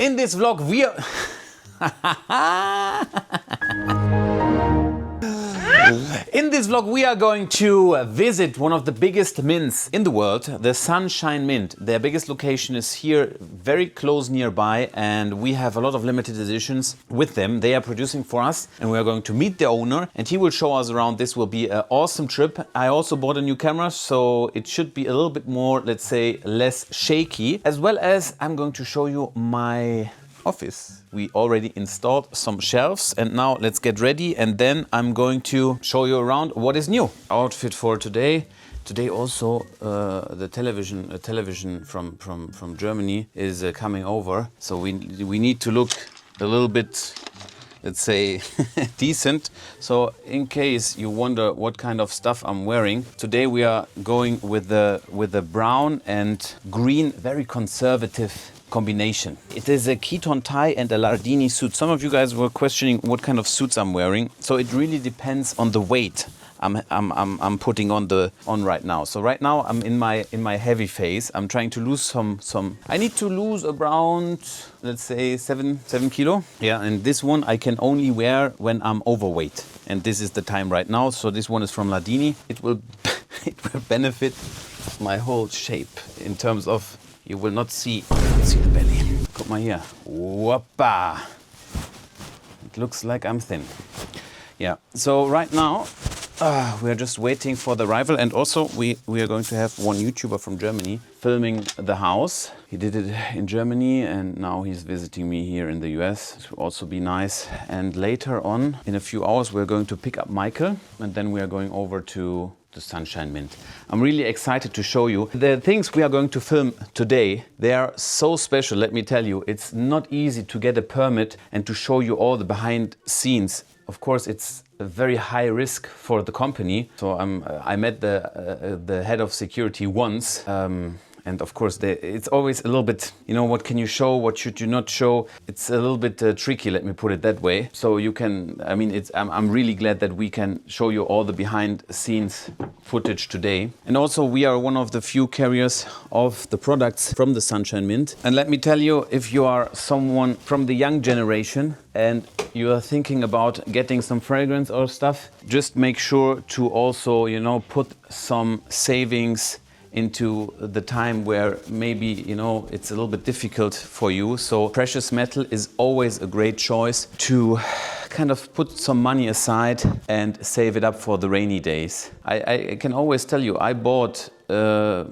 In this vlog we are... In this vlog we are going to visit one of the biggest mints in the world, the Sunshine Mint. Their biggest location is here, very close nearby, and we have a lot of limited editions with them. They are producing for us and we are going to meet the owner and he will show us around. This will be an awesome trip. I also bought a new camera, so it should be a little bit more, let's say, less shaky, as well as I'm going to show you my office. We already installed some shelves and now let's get ready and then I'm going to show you around what is new. Outfit for today. Today also the television from Germany is coming over, so we need to look a little bit, let's say, decent. So in case you wonder what kind of stuff I'm wearing, today we are going with the brown and green, very conservative combination. It is a Keaton tie and a Lardini suit. Some of you guys were questioning what kind of suits I'm wearing. So it really depends on the weight I'm putting on right now. So right now I'm in my heavy phase. I'm trying to lose some. I need to lose around, let's say, 7 kilo. Yeah, and this one I can only wear when I'm overweight. And this is the time right now. So this one is from Lardini. It will benefit my whole shape in terms of you will not see the belly. Guck mal hier. Whoppa. It looks like I'm thin. Yeah, so right now we are just waiting for the arrival, and also we are going to have one YouTuber from Germany filming the house. He did it in Germany and now he's visiting me here in the US. It will also be nice. And later on, in a few hours, we're going to pick up Michael and then we are going over to the Sunshine Mint. I'm really excited to show you the things we are going to film today. They are so special, let me tell you. It's not easy to get a permit and to show you all the behind scenes. Of course, it's a very high risk for the company. So I met the head of security once. And of course, it's always a little bit, you know, what can you show, what should you not show? It's a little bit tricky, let me put it that way. So you can, I mean, I'm really glad that we can show you all the behind scenes footage today. And also we are one of the few carriers of the products from the Sunshine Mint. And let me tell you, if you are someone from the young generation and you are thinking about getting some fragrance or stuff, just make sure to also, you know, put some savings into the time where maybe, you know, it's a little bit difficult for you. So precious metal is always a great choice to kind of put some money aside and save it up for the rainy days. I can always tell you, I bought, I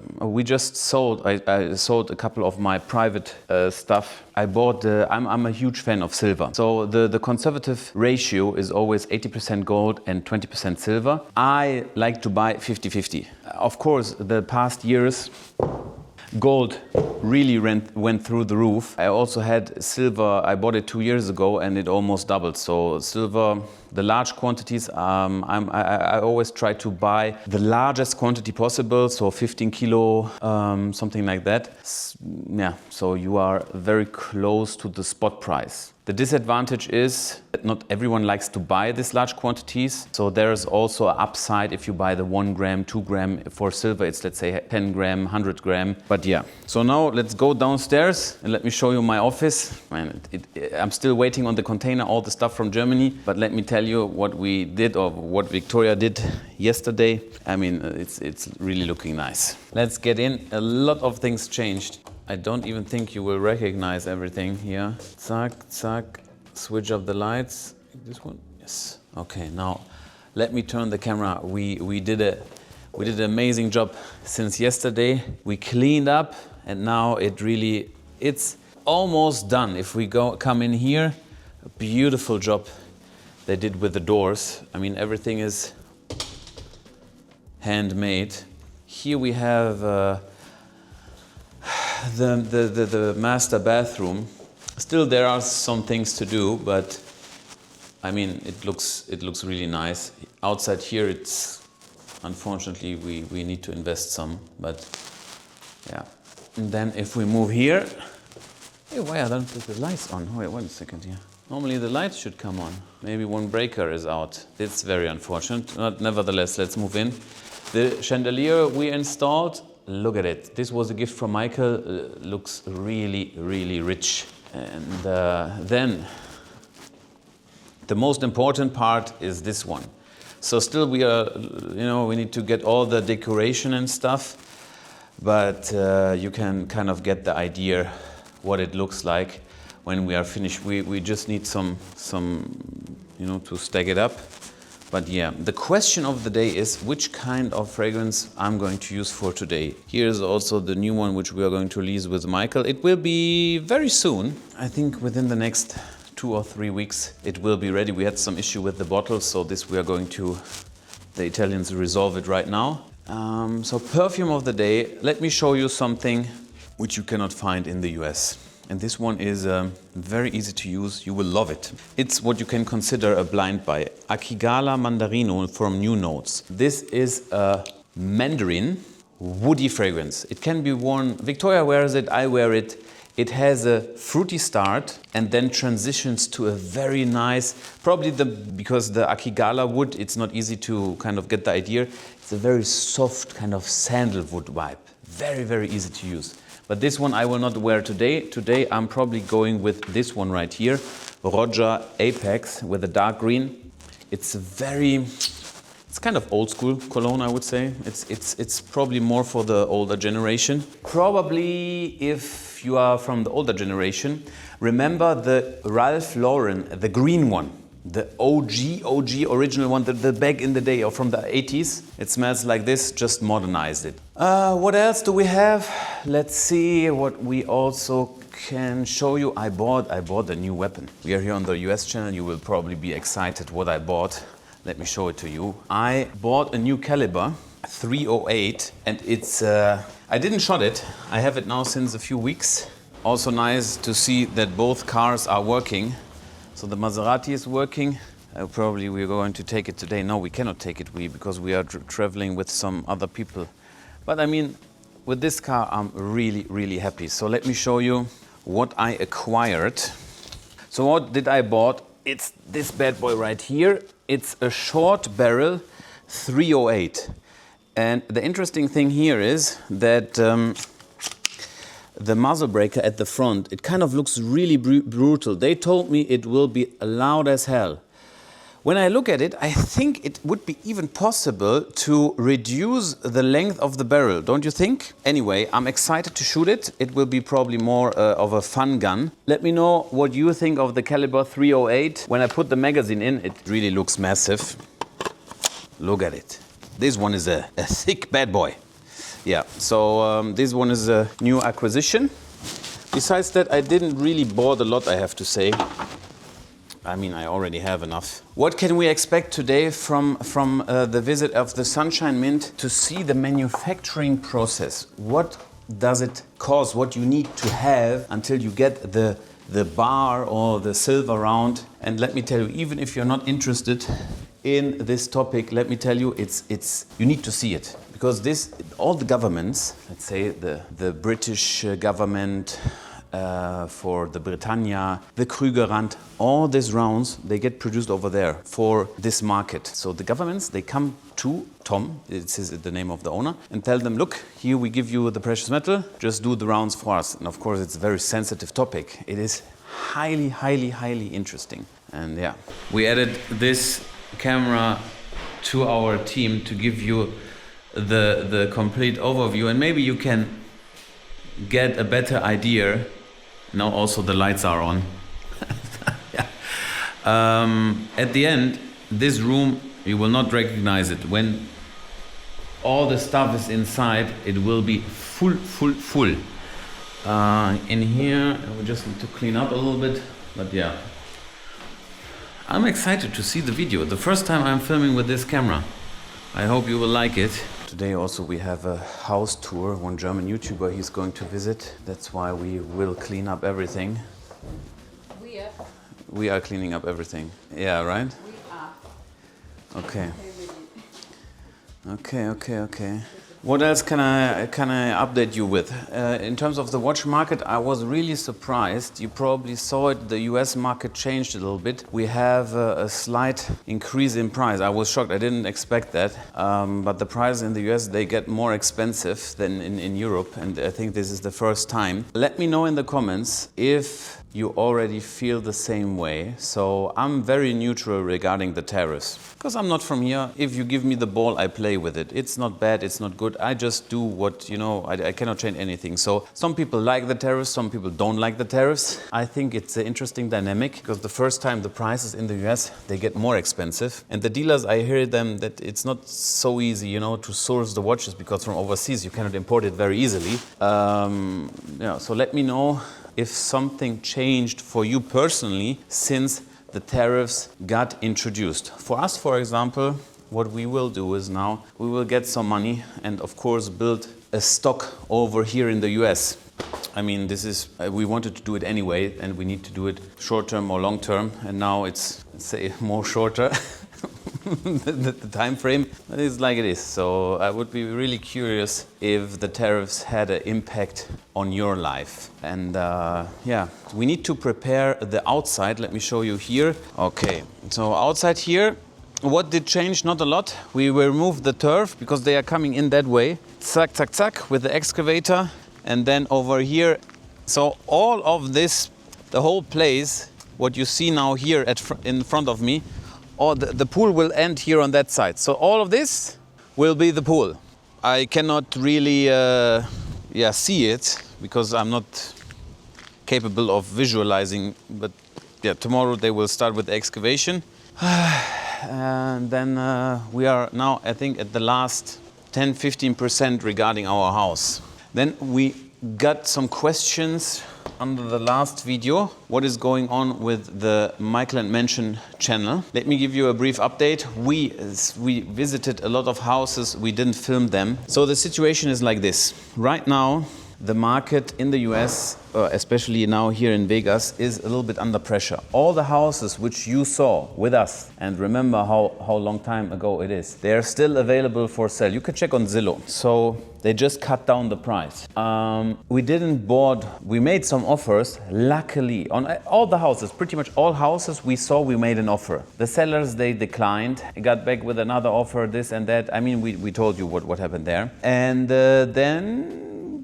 sold a couple of my private stuff. I bought, I'm a huge fan of silver. So the conservative ratio is always 80% gold and 20% silver. I like to buy 50-50. Of course, the past years, gold really went through the roof. I also had silver, I bought it 2 years ago and it almost doubled. So silver, the large quantities, I always try to buy the largest quantity possible, so 15 kilo, something like that. Yeah, so you are very close to the spot price. The disadvantage is that not everyone likes to buy these large quantities. So there's also an upside if you buy the 1 gram, 2 gram. For silver, it's, let's say, 10 gram, 100 gram. But yeah, so now let's go downstairs and let me show you my office. Man, I'm still waiting on the container, all the stuff from Germany. But let me tell you what we did, or what Victoria did yesterday. I mean, it's really looking nice. Let's get in. A lot of things changed. I don't even think you will recognize everything here. Zack, zack, switch up the lights. This one, yes. Okay, now let me turn the camera. We did an amazing job since yesterday. We cleaned up and now it's almost done. If we come in here, a beautiful job they did with the doors. I mean, everything is handmade. Here we have the master bathroom. Still there are some things to do, but I mean it looks really nice. Outside here it's unfortunately we need to invest some, but yeah. And then if we move here, hey, why I don't put the lights on? Wait 1 second here. Normally the lights should come on. Maybe one breaker is out. It's very unfortunate. But nevertheless, let's move in. The chandelier we installed, look at it. This was a gift from Michael. Looks really, really rich. And then the most important part is this one. So still we are, we need to get all the decoration and stuff, but you can kind of get the idea what it looks like when we are finished. We just need some to stack it up. But yeah, the question of the day is which kind of fragrance I'm going to use for today. Here's also the new one which we are going to release with Michael. It will be very soon. I think within the next 2 or 3 weeks it will be ready. We had some issue with the bottle, so this we are going to, the Italians resolve it right now. So perfume of the day, let me show you something which you cannot find in the US. And this one is very easy to use. You will love it. It's what you can consider a blind buy. Akigala Mandarino from New Notes. This is a mandarin woody fragrance. It can be worn, Victoria wears it, I wear it. It has a fruity start and then transitions to a very nice, because the Akigala wood, it's not easy to kind of get the idea. It's a very soft kind of sandalwood vibe. Very, very easy to use. But this one I will not wear today. Today I'm probably going with this one right here, Roger Apex with a dark green. It's kind of old school cologne, I would say. It's probably more for the older generation. Probably if you are from the older generation, remember the Ralph Lauren, the green one. The OG original one, the back in the day or from the 80s. It smells like this, just modernized it. What else do we have? Let's see what we also can show you. I bought a new weapon. We are here on the US channel. You will probably be excited what I bought. Let me show it to you. I bought a new caliber, 308, and it's, I didn't shot it. I have it now since a few weeks. Also nice to see that both cars are working. So the Maserati is working. Probably we're going to take it today. No, we cannot take it because we are traveling with some other people. But I mean, with this car, I'm really, really happy. So let me show you what I acquired. So what did I bought? It's this bad boy right here. It's a short barrel 308. And the interesting thing here is that the muzzle breaker at the front, it kind of looks really brutal. They told me it will be loud as hell. When I look at it, I think it would be even possible to reduce the length of the barrel, don't you think? Anyway, I'm excited to shoot it. It will be probably more of a fun gun. Let me know what you think of the caliber 308. When I put the magazine in, it really looks massive. Look at it. This one is a thick bad boy. Yeah, so this one is a new acquisition. Besides that, I didn't really bought a lot, I have to say. I mean, I already have enough. What can we expect today from the visit of the Sunshine Mint? To see the manufacturing process. What does it cost? What you need to have until you get the bar or the silver round? And let me tell you, even if you're not interested in this topic, let me tell you, you need to see it. Because all the governments, let's say the British government, for the Britannia, the Krügerrand, all these rounds, they get produced over there for this market. So the governments, they come to Tom, it's the name of the owner, and tell them, look, here we give you the precious metal, just do the rounds for us. And of course, it's a very sensitive topic. It is highly, highly, highly interesting. And yeah, we added this camera to our team to give you the complete overview, and maybe you can get a better idea. Now also the lights are on. Yeah. At the end, this room, you will not recognize it. When all the stuff is inside, it will be full. In here, we just need to clean up a little bit, but yeah. I'm excited to see the video. The first time I'm filming with this camera. I hope you will like it. Today also we have a house tour, one German YouTuber he's going to visit. That's why we will clean up everything. We are cleaning up everything. Yeah, right? We are. Okay. Okay. What else can I update you with? In terms of the watch market, I was really surprised. You probably saw it, the US market changed a little bit. We have a slight increase in price. I was shocked, I didn't expect that. But the price in the US, they get more expensive than in Europe, and I think this is the first time. Let me know in the comments if you already feel the same way. So I'm very neutral regarding the tariffs, because I'm not from here. If you give me the ball, I play with it. It's not bad, it's not good. I just do what, I cannot change anything. So some people like the tariffs, some people don't like the tariffs. I think it's an interesting dynamic, because the first time the prices in the US, they get more expensive. And the dealers, I hear them that it's not so easy, to source the watches, because from overseas you cannot import it very easily. So let me know if something changed for you personally since the tariffs got introduced. For us, for example, what we will do is now we will get some money and of course build a stock over here in the US. I mean, this is, we wanted to do it anyway, and we need to do it short term or long term, and now it's, let's say, more shorter. the time frame is like it is. So I would be really curious if the tariffs had an impact on your life. And we need to prepare the outside. Let me show you here. Okay, so outside here, what did change? Not a lot. We will remove the turf because they are coming in that way. Zack, zack, zack with the excavator. And then over here, so all of this, the whole place, what you see now here in front of me, or the pool will end here on that side. So all of this will be the pool. I cannot really see it because I'm not capable of visualizing, but tomorrow they will start with the excavation. And then we are now, I think, at the last 10-15% regarding our house. Then we got some questions under the last video. What is going on with the Michael and Mansion channel? Let me give you a brief update. We visited a lot of houses, we didn't film them. So the situation is like this. Right now, the market in the US, especially now here in Vegas, is a little bit under pressure. All the houses which you saw with us, and remember how long time ago it is, they're still available for sale. You can check on Zillow. So they just cut down the price. We made some offers, luckily, on all the houses, pretty much all houses we saw, we made an offer. The sellers, they declined, got back with another offer, this and that. I mean, we told you what happened there. And then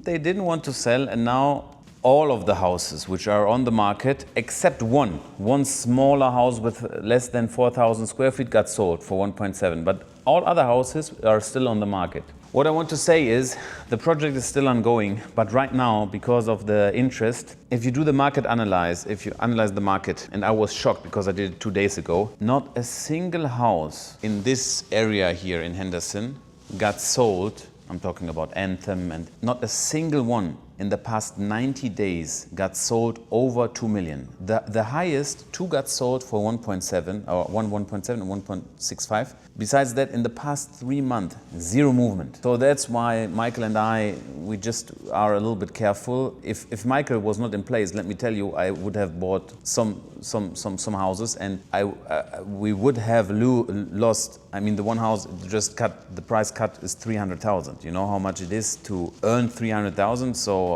they didn't want to sell, and now all of the houses which are on the market, except one smaller house with less than 4,000 square feet got sold for 1.7, but all other houses are still on the market. What I want to say is the project is still ongoing, but right now, because of the interest, if you do the market analyze, if you analyze the market, and I was shocked because I did it 2 days ago, not a single house in this area here in Henderson got sold. I'm talking about Anthem, and not a single one in the past 90 days got sold over 2 million. The highest, 2 got sold for 1.7, or 1.7 and 1.65. Besides that, in the past 3 months, zero movement. So that's why Michael and I, we just are a little bit careful. If Michael was not in place, let me tell you, I would have bought some houses, and we would have lost. I mean, the one house just the price cut is 300,000. You know how much it is to earn 300,000. So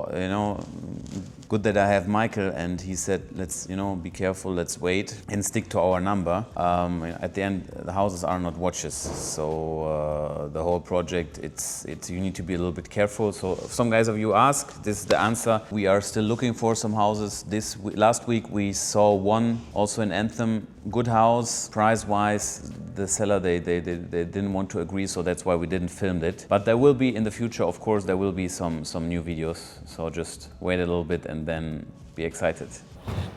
good that I have Michael, and he said, let's be careful, let's wait and stick to our number. At the end, the houses are not watches, so the whole project, it's you need to be a little bit careful. So if some guys of you ask, this is the answer. We are still looking for some houses. Last week we saw one also in Anthem, good house, price-wise. The seller, they didn't want to agree, so that's why we didn't film it. But there will be in the future, of course, there will be some new videos. So just wait a little bit and then be excited.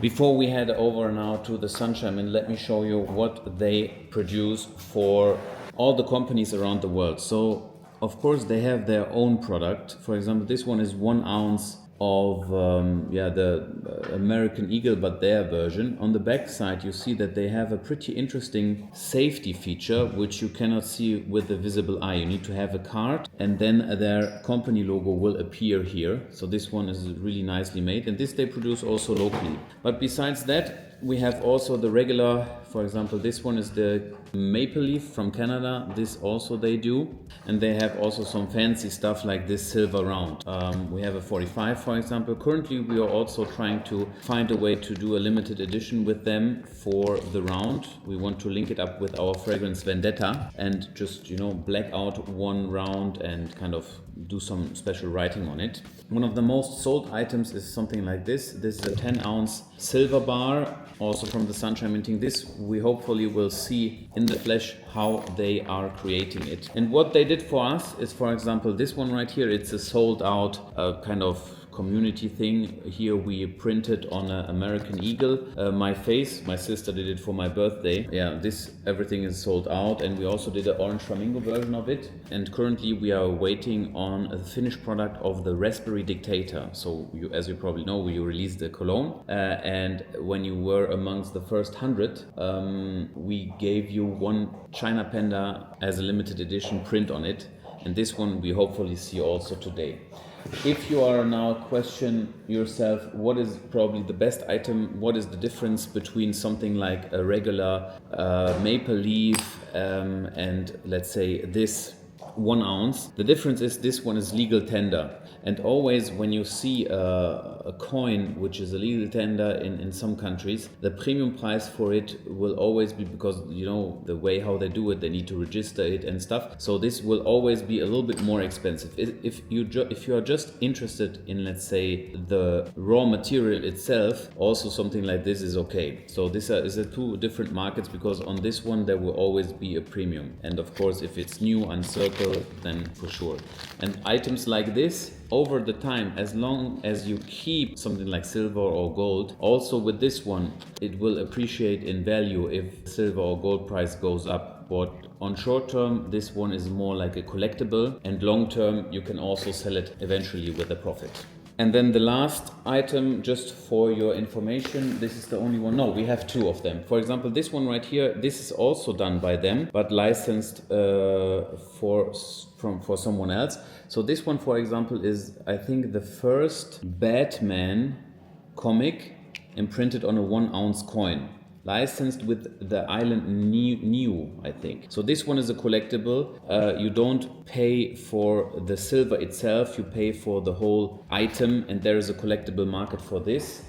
Before we head over now to the Sunshine Mint, let me show you what they produce for all the companies around the world. So, of course, they have their own product. For example, this one is 1 ounce of the American Eagle, but their version. On the back side, you see that they have a pretty interesting safety feature, which you cannot see with the visible eye. You need to have a card, and then their company logo will appear here. So this one is really nicely made, and this they produce also locally. But besides that, we have also the regular, for example, this one is the maple leaf from Canada. This also they do. And they have also some fancy stuff like this silver round. We have a 45, for example. Currently, we are also trying to find a way to do a limited edition with them for the round. We want to link it up with our fragrance Vendetta and just, black out one round and kind of do some special writing on it. One of the most sold items is something like this. This is a 10-ounce silver bar, also from the Sunshine Minting. This we hopefully will see in the flesh how they are creating it. And what they did for us is, for example, this one right here, it's a sold out kind of community thing. Here we printed on an American eagle my face. My sister did it for my birthday. Yeah, everything is sold out, and we also did an orange flamingo version of it. And currently we are waiting on a finished product of the Raspberry Dictator. So as you probably know, we released the cologne, and when you were amongst the first 100, we gave you one China Panda as a limited edition print on it, and this one we hopefully see also today. If you are now question yourself, what is probably the best item, what is the difference between something like a regular maple leaf and let's say this 1 ounce, the difference is this one is legal tender. And always when you see a coin which is a legal tender in some countries, the premium price for it will always be, because the way how they do it, they need to register it and stuff. So this will always be a little bit more expensive. If you are just interested in, let's say, the raw material itself, also something like this is okay. So this is a two different markets, because on this one there will always be a premium. And of course, if it's new uncircled, then for sure. And items like this, over the time, as long as you keep something like silver or gold, also with this one, it will appreciate in value if silver or gold price goes up. But on short term, this one is more like a collectible, and long term, you can also sell it eventually with a profit. And then the last item, just for your information, this is the only one. No, we have two of them. For example, this one right here, this is also done by them, but licensed for someone else. So this one, for example, is, I think, the first Batman comic imprinted on a 1 ounce coin, licensed with the island Niue, I think. So this one is a collectible. You don't pay for the silver itself, you pay for the whole item, and there is a collectible market for this.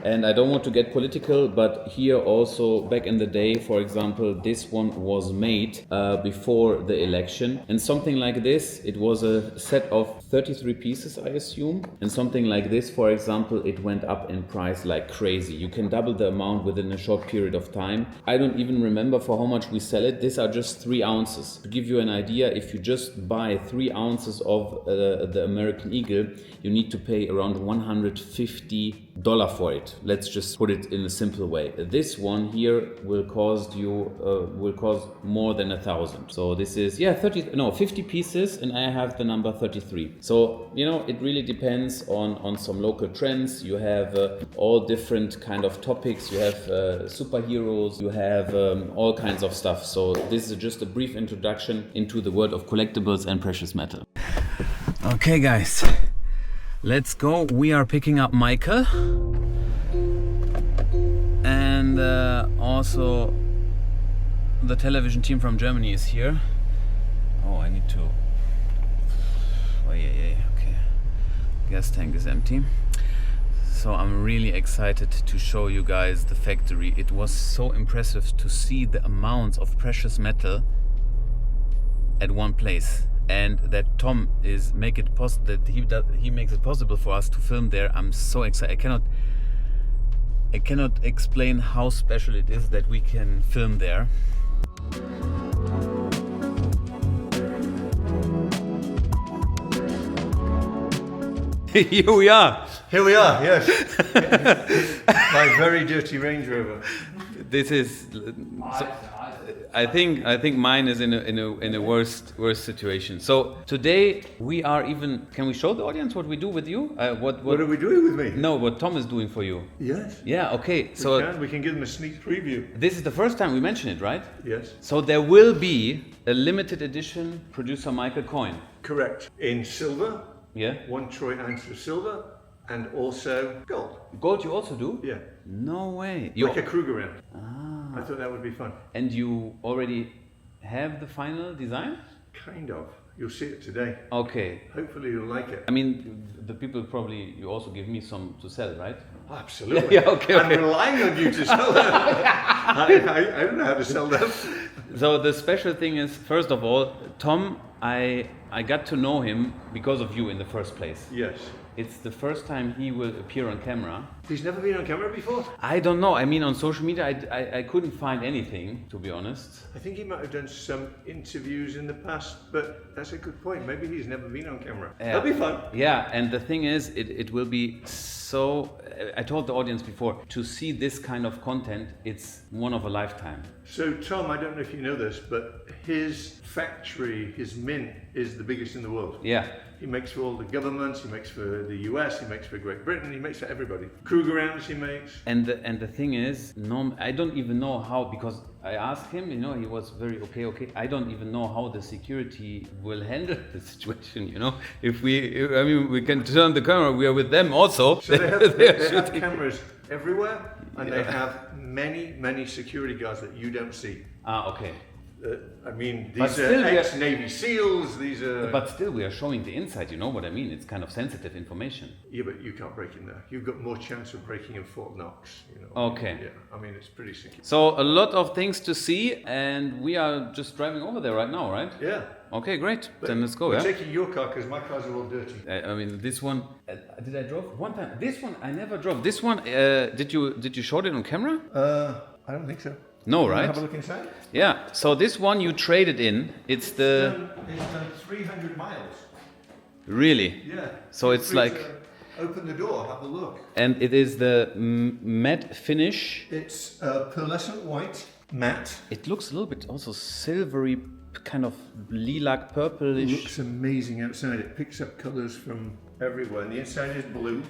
And I don't want to get political, but here also, back in the day, for example, this one was made before the election. And something like this, it was a set of 33 pieces, I assume. And something like this, for example, it went up in price like crazy. You can double the amount within a short period of time. I don't even remember for how much we sell it. These are just 3 ounces. To give you an idea, if you just buy 3 ounces of the American Eagle, you need to pay around $150 for it. Let's just put it in a simple way. This one here will cost more than 1,000. So this is 50 pieces, and I have the number 33. So it really depends on some local trends. You have all different kind of topics. You have superheroes. You have all kinds of stuff. So this is just a brief introduction into the world of collectibles and precious metal. Okay, guys. Let's go. We are picking up Michael, and also the television team from Germany is here. Oh, I need to. Oh yeah. Okay. Gas tank is empty. So I'm really excited to show you guys the factory. It was so impressive to see the amounts of precious metal at one place. And that Tom makes it possible for us to film there. I'm so excited. I cannot explain how special it is that we can film there. Here we are. Yes. My very dirty Range Rover. This is. I think mine is in a worse situation. So today we are even. Can we show the audience what we do with you? What are we doing with me? No, what Tom is doing for you. Yes. Yeah. Okay. We can give them a sneak preview. This is the first time we mention it, right? Yes. So there will be a limited edition Producer Michael coin. Correct. In silver. Yeah. 1 troy ounce of silver. and also gold. Gold you also do? Yeah. No way. Like a Kruger round. Ah. I thought that would be fun. And you already have the final design? Kind of. You'll see it today. Okay. Hopefully you'll like it. I mean, the people probably, you also give me some to sell, right? Absolutely. Yeah, okay. I'm relying on you to sell them. I don't know how to sell them. So the special thing is, first of all, Tom, I got to know him because of you in the first place. Yes. It's the first time he will appear on camera. He's never been on camera before? I don't know. I mean, on social media, I couldn't find anything, to be honest. I think he might have done some interviews in the past, but that's a good point. Maybe he's never been on camera. Yeah. That'll be fun. Yeah, and the thing is, it will be so... I told the audience before, to see this kind of content, it's one of a lifetime. So Tom, I don't know if you know this, but his factory, his mint, is the biggest in the world. Yeah. He makes for all the governments, he makes for the US, he makes for Great Britain, he makes for everybody. Kruger rounds he makes. And the thing is, I don't even know how, because I asked him, you know, he was very okay. I don't even know how the security will handle the situation, you know. If we can turn the camera, we are with them also. So they have cameras everywhere, and they have many security guards that you don't see. Ah, okay. I mean, But these still are we are- ex-Navy SEALs, these are... But still, we are showing the inside, you know what I mean? It's kind of sensitive information. Yeah, but you can't break in there. You've got more chance of breaking in Fort Knox, you know. Okay. Yeah, I mean, it's pretty secure. So a lot of things to see, and we are just driving over there right now, right? Yeah. Okay, great. But Then let's go, we're yeah? taking your car because my cars are all dirty. I mean, this one, did I drove? One time. This one, I never drove. This one, did you show it on camera? I don't think so. No, Wanna right? Have a look inside. Yeah, so this one you traded in. It's the... It's done 300 miles. Really? Yeah. So it's Free like... to open the door, have a look. And it is the matte finish. It's pearlescent white, matte. It looks a little bit also silvery, kind of lilac, purplish. It looks amazing outside. It picks up colours from everywhere. And the inside is blue.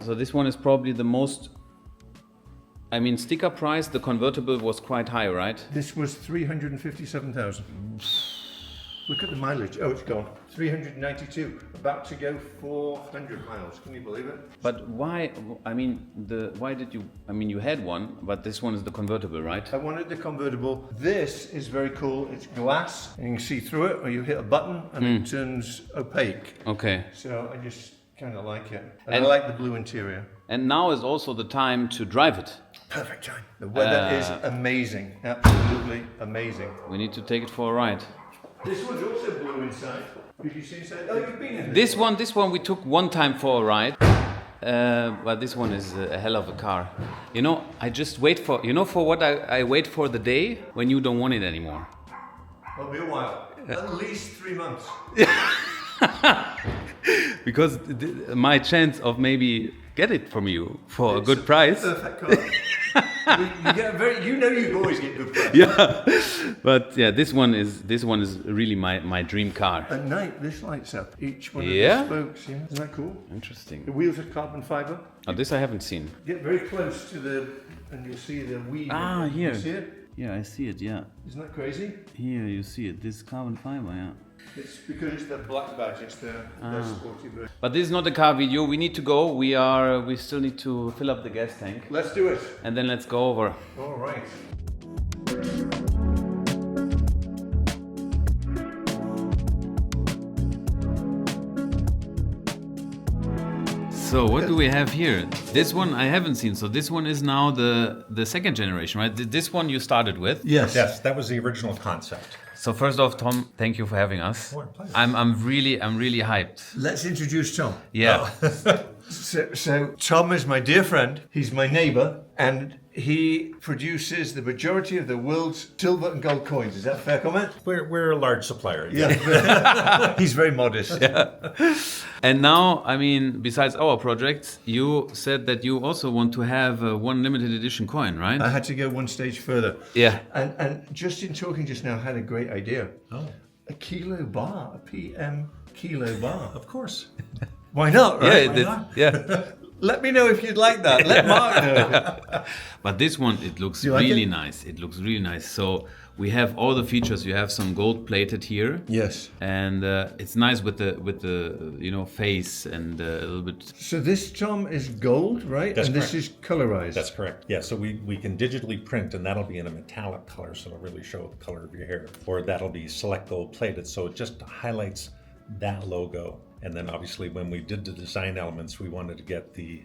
So this one is probably the most... I mean, sticker price, the convertible was quite high, right? This was 357,000. Look at the mileage. Oh, it's gone. 392. About to go 400 miles. Can you believe it? But why? I mean, why did you? I mean, you had one, but this one is the convertible, right? I wanted the convertible. This is very cool. It's glass, and you can see through it, or you hit a button and it turns opaque. Okay. So I just kind of like it. And I like the blue interior. And now is also the time to drive it. Perfect time. The weather is amazing. Absolutely amazing. We need to take it for a ride. This one's also blue inside. Did you see inside? Oh, you've been in This one we took one time for a ride. But this one is a hell of a car. You know, I just wait for, you know, for what I wait for the day when you don't want it anymore. It'll be a while. At least 3 months. Because my chance of maybe get it from you for a good price. Perfect car. you get a very, you know, you always get good price. Yeah, but yeah, this one is really my dream car. At night, this lights up each one Yeah? of the spokes. Yeah, isn't that cool? The Interesting. wheels are carbon fiber. Oh, this I haven't seen. Get very close to the, and you'll see the weave. Ah, here. You see it? Yeah, I see it. Yeah, Isn't that crazy? here you see it. This carbon fiber. Yeah. It's because it's the black badge. It's the sporty version. But this is not a car video. We need to go. We still need to fill up the gas tank, Let's do it. and then let's go over. All right. So what do we have here? This one I haven't seen. So this one is now the second generation, right? This one you started with. Yes. Yes, that was the original concept. So first off, Tom, thank you for having us. Oh, pleasure. I'm really hyped. Let's introduce Tom. Yeah. So Tom is my dear friend. He's my neighbour, and he produces the majority of the world's silver and gold coins. Is that a fair comment? We're a large supplier. Yeah. He's very modest. And now, I mean, besides our projects, you said that you also want to have one limited edition coin, right? I had to go one stage further. Yeah. And just in talking just now, I had a great idea. Oh, A kilo bar, a PM kilo bar. of course. Why not, right? Yeah, yeah. Let me know if you'd like that. Let Mark know. But this one, it looks you like really it? nice. It looks really nice. So we have all the features. You have some gold plated here. Yes. And it's nice with the face and a little bit. So this, Tom, is gold, right? That's and this correct. is colorized. That's correct. Yeah, so we can digitally print, and that'll be in a metallic color, so it'll really show the color of your hair. Or that'll be select gold plated, so it just highlights that logo. And then obviously when we did the design elements, we wanted to get the,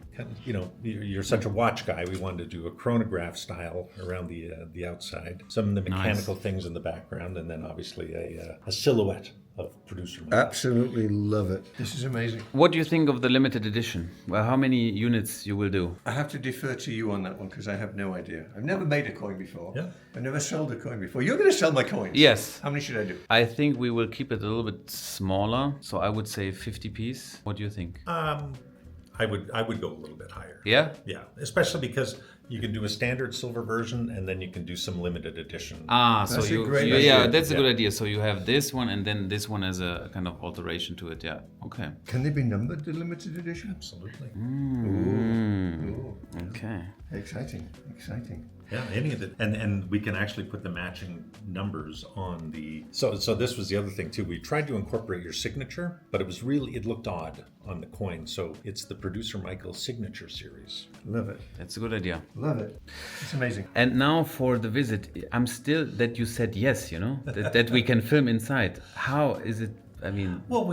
you're such a watch guy, we wanted to do a chronograph style around the outside, some of the mechanical things in the background, and then obviously a silhouette of producer. Absolutely love it. This is amazing. What do you think of the limited edition? Well, how many units you will do? I have to defer to you on that one because I have no idea. I've never made a coin before. Yeah. I've never sold a coin before. You're going to sell my coins? Yes. How many should I do? I think we will keep it a little bit smaller. So I would say 50 piece. What do you think? I would go a little bit higher. Yeah? Yeah, especially because you can do a standard silver version, and then you can do some limited edition. So That's a you, great yeah, idea. that's a good idea. So you have this one and then this one as a kind of alteration to it. Yeah. Okay. Can they be numbered, the limited edition? Absolutely. Ooh. Okay. Exciting. Exciting. Yeah, any of the and we can actually put the matching numbers on the. So this was the other thing too. We tried to incorporate your signature, but it looked odd on the coin. So it's the Producer Michael signature series. Love it. That's a good idea. Love it. It's amazing. And now for the visit, I'm still that you said yes, that we can film inside. How is it? I mean, Well,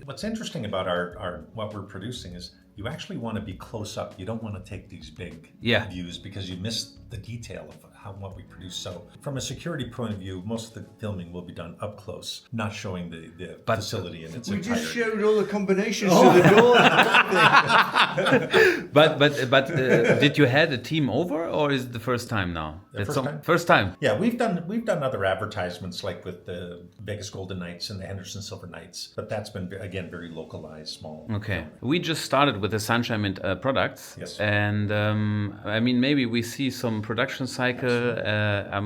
what's interesting about our what we're producing is you actually want to be close up. You don't want to take these big views because you miss the detail of what we produce. So from a security point of view, most of the filming will be done up close, not showing the facility in its We entirety. just showed all the combinations to the door. but did you had a team over, or is it the first time now? First time. Yeah, we've done other advertisements like with the Vegas Golden Knights and the Henderson Silver Knights, but that's been again very localized, small. Okay, we just started with the Sunshine Mint products. Yes. And I mean, maybe we see some production cycle. I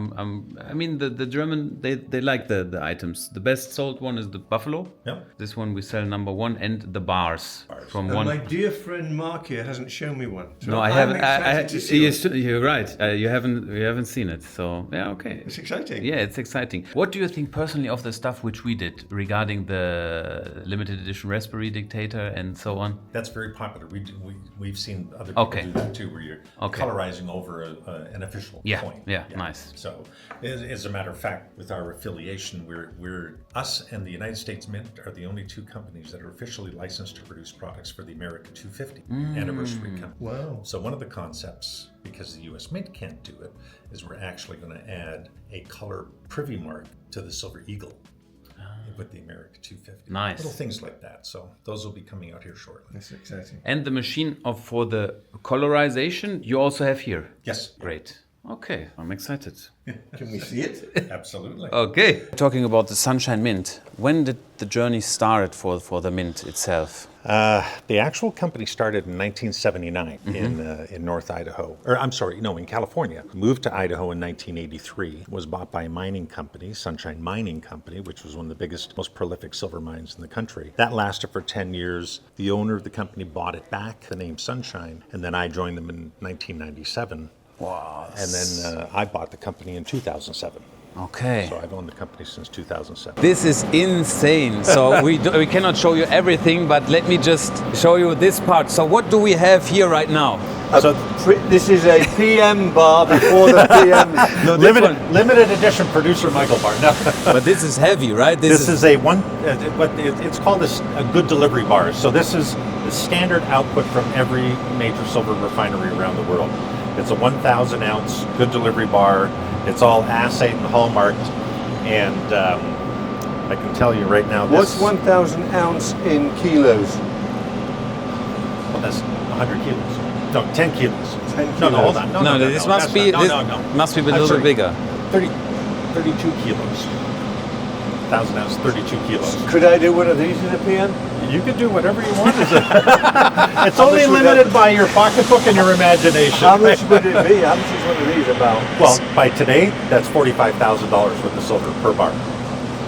mean, the German they like the items. The best sold one is the Buffalo. Yep. This one we sell number one, and the bars. From And one. my dear friend Marc here hasn't shown me one. So No, I I'm haven't. excited to see it. You're right. You haven't seen it. So yeah, okay. It's exciting. Yeah, it's exciting. What do you think personally of the stuff which we did regarding the limited edition Raspberry Dictator and so on? That's very popular. We've seen other people do that too, where you're colorizing over an official coin. Yeah, nice. So, as a matter of fact, with our affiliation, we're us and the United States Mint are the only two companies that are officially licensed to produce products for the America 250 anniversary company. Wow. So one of the concepts, because the U.S. Mint can't do it, is we're actually going to add a color privy mark to the Silver Eagle with the America 250. Nice. Little things like that. So those will be coming out here shortly. That's exciting. And the machine for the colorization you also have here. Yes. Great. Okay, I'm excited. Can we see it? Absolutely. Okay. Talking about the Sunshine Mint, when did the journey start for the mint itself? The actual company started in 1979 in North Idaho. In California. Moved to Idaho in 1983. Was bought by a mining company, Sunshine Mining Company, which was one of the biggest, most prolific silver mines in the country. That lasted for 10 years. The owner of the company bought it back, the name Sunshine, and then I joined them in 1997. Wow. And then I bought the company in 2007. Okay. So I've owned the company since 2007. This is insane. So we cannot show you everything, but let me just show you this part. So what do we have here right now? So This is a PM bar before the PM. No, limited edition Producer Michael bar. No. But this is heavy, right? This is it's called a good delivery bar. So this is the standard output from every major silver refinery around the world. It's a 1,000 ounce good delivery bar. It's all assayed and hallmarked, and I can tell you right now. What's 1,000 ounce in kilos? Well, that's 100 kilos. No, 10 kilos. 10 No, kilos. hold on. No, this must be must be a little bit bigger. 32 kilos. 1,000 ounce, 32 kilos. Could I do one of these in a PM? You can do whatever you want. It's only limited by your pocketbook and your imagination. How much would it be? How much is one of these about? Well, by today, that's $45,000 worth of silver per bar.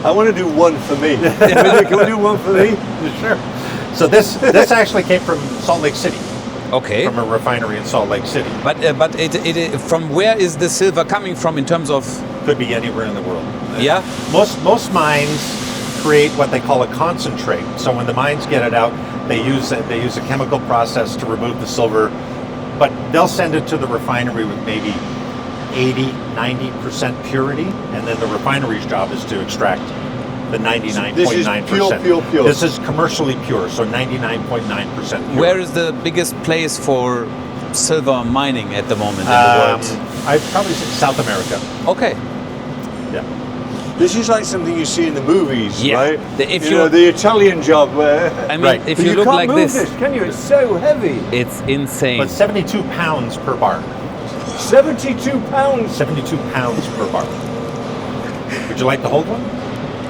I want to do one for me. Can we do one for me? Sure. So this actually came from Salt Lake City. Okay. from a refinery in Salt Lake City. But from where is the silver coming from in terms of? Could be anywhere in the world. Yeah. Most mines create what they call a concentrate. So when the mines get it out, they use a chemical process to remove the silver, but they'll send it to the refinery with maybe 80-90% purity, and then the refinery's job is to extract the 99.9%. This is pure. This is commercially pure, so 99.9% pure. Where is the biggest place for silver mining at the moment in the world? I'd probably say South America. Okay. Yeah. This is like something you see in the movies, Yeah. right? If you know, the Italian job where... I mean, Right. if But you look can't like move this, can you? It's so heavy. it's insane. But 72 pounds per bar. 72 pounds. 72 pounds per bar. Would you like to hold one?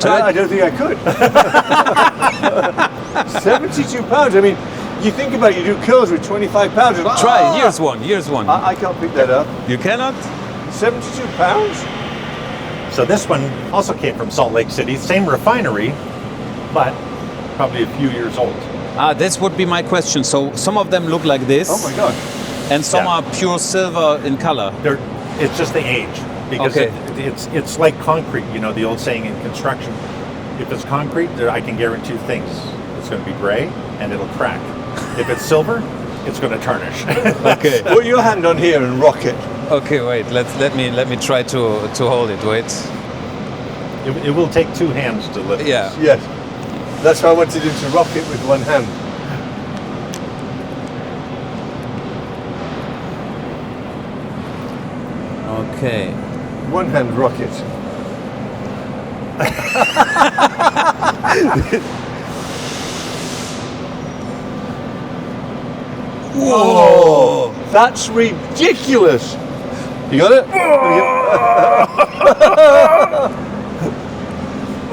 I don't think I could. 72 pounds. I mean, you think about it, you do curls with 25 pounds. It's like, Try. Here's one. Here's one. I can't pick that up. You cannot? 72 pounds? So this one also came from Salt Lake City, same refinery, but probably a few years old. This would be my question. So some of them look like this, Oh my God. and some Yeah. are pure silver in color. It's just the age, because Okay. it's like concrete. You know the old saying in construction: if it's concrete, I can guarantee things. It's going to be gray and it'll crack. If it's silver, it's going to tarnish. Okay. Put your hand on here and rock it. Okay. Wait. Let me try to hold it. Wait. It will take two hands to lift. Yeah. Yes. That's why I wanted him to rock it with one hand. Okay. One hand rocket. Whoa! That's ridiculous. You got it?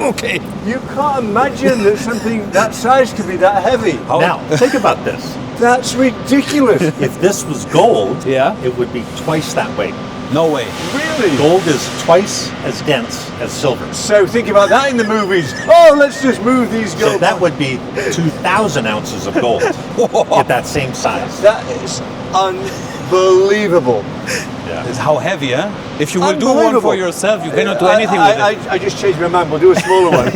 Okay. You can't imagine that something that size could be that heavy. Now think about this. That's ridiculous. If this was gold, Yeah. it would be twice that weight. No way. Really? Gold is twice as dense as silver. So think about that in the movies. Oh, let's just move these So gold. that would be 2,000 ounces of gold at that same size. That is unbelievable. Yeah. It's how heavy, huh? If you will do one for Unbelievable. yourself, you cannot do anything with it. I just changed my mind. We'll do a smaller one.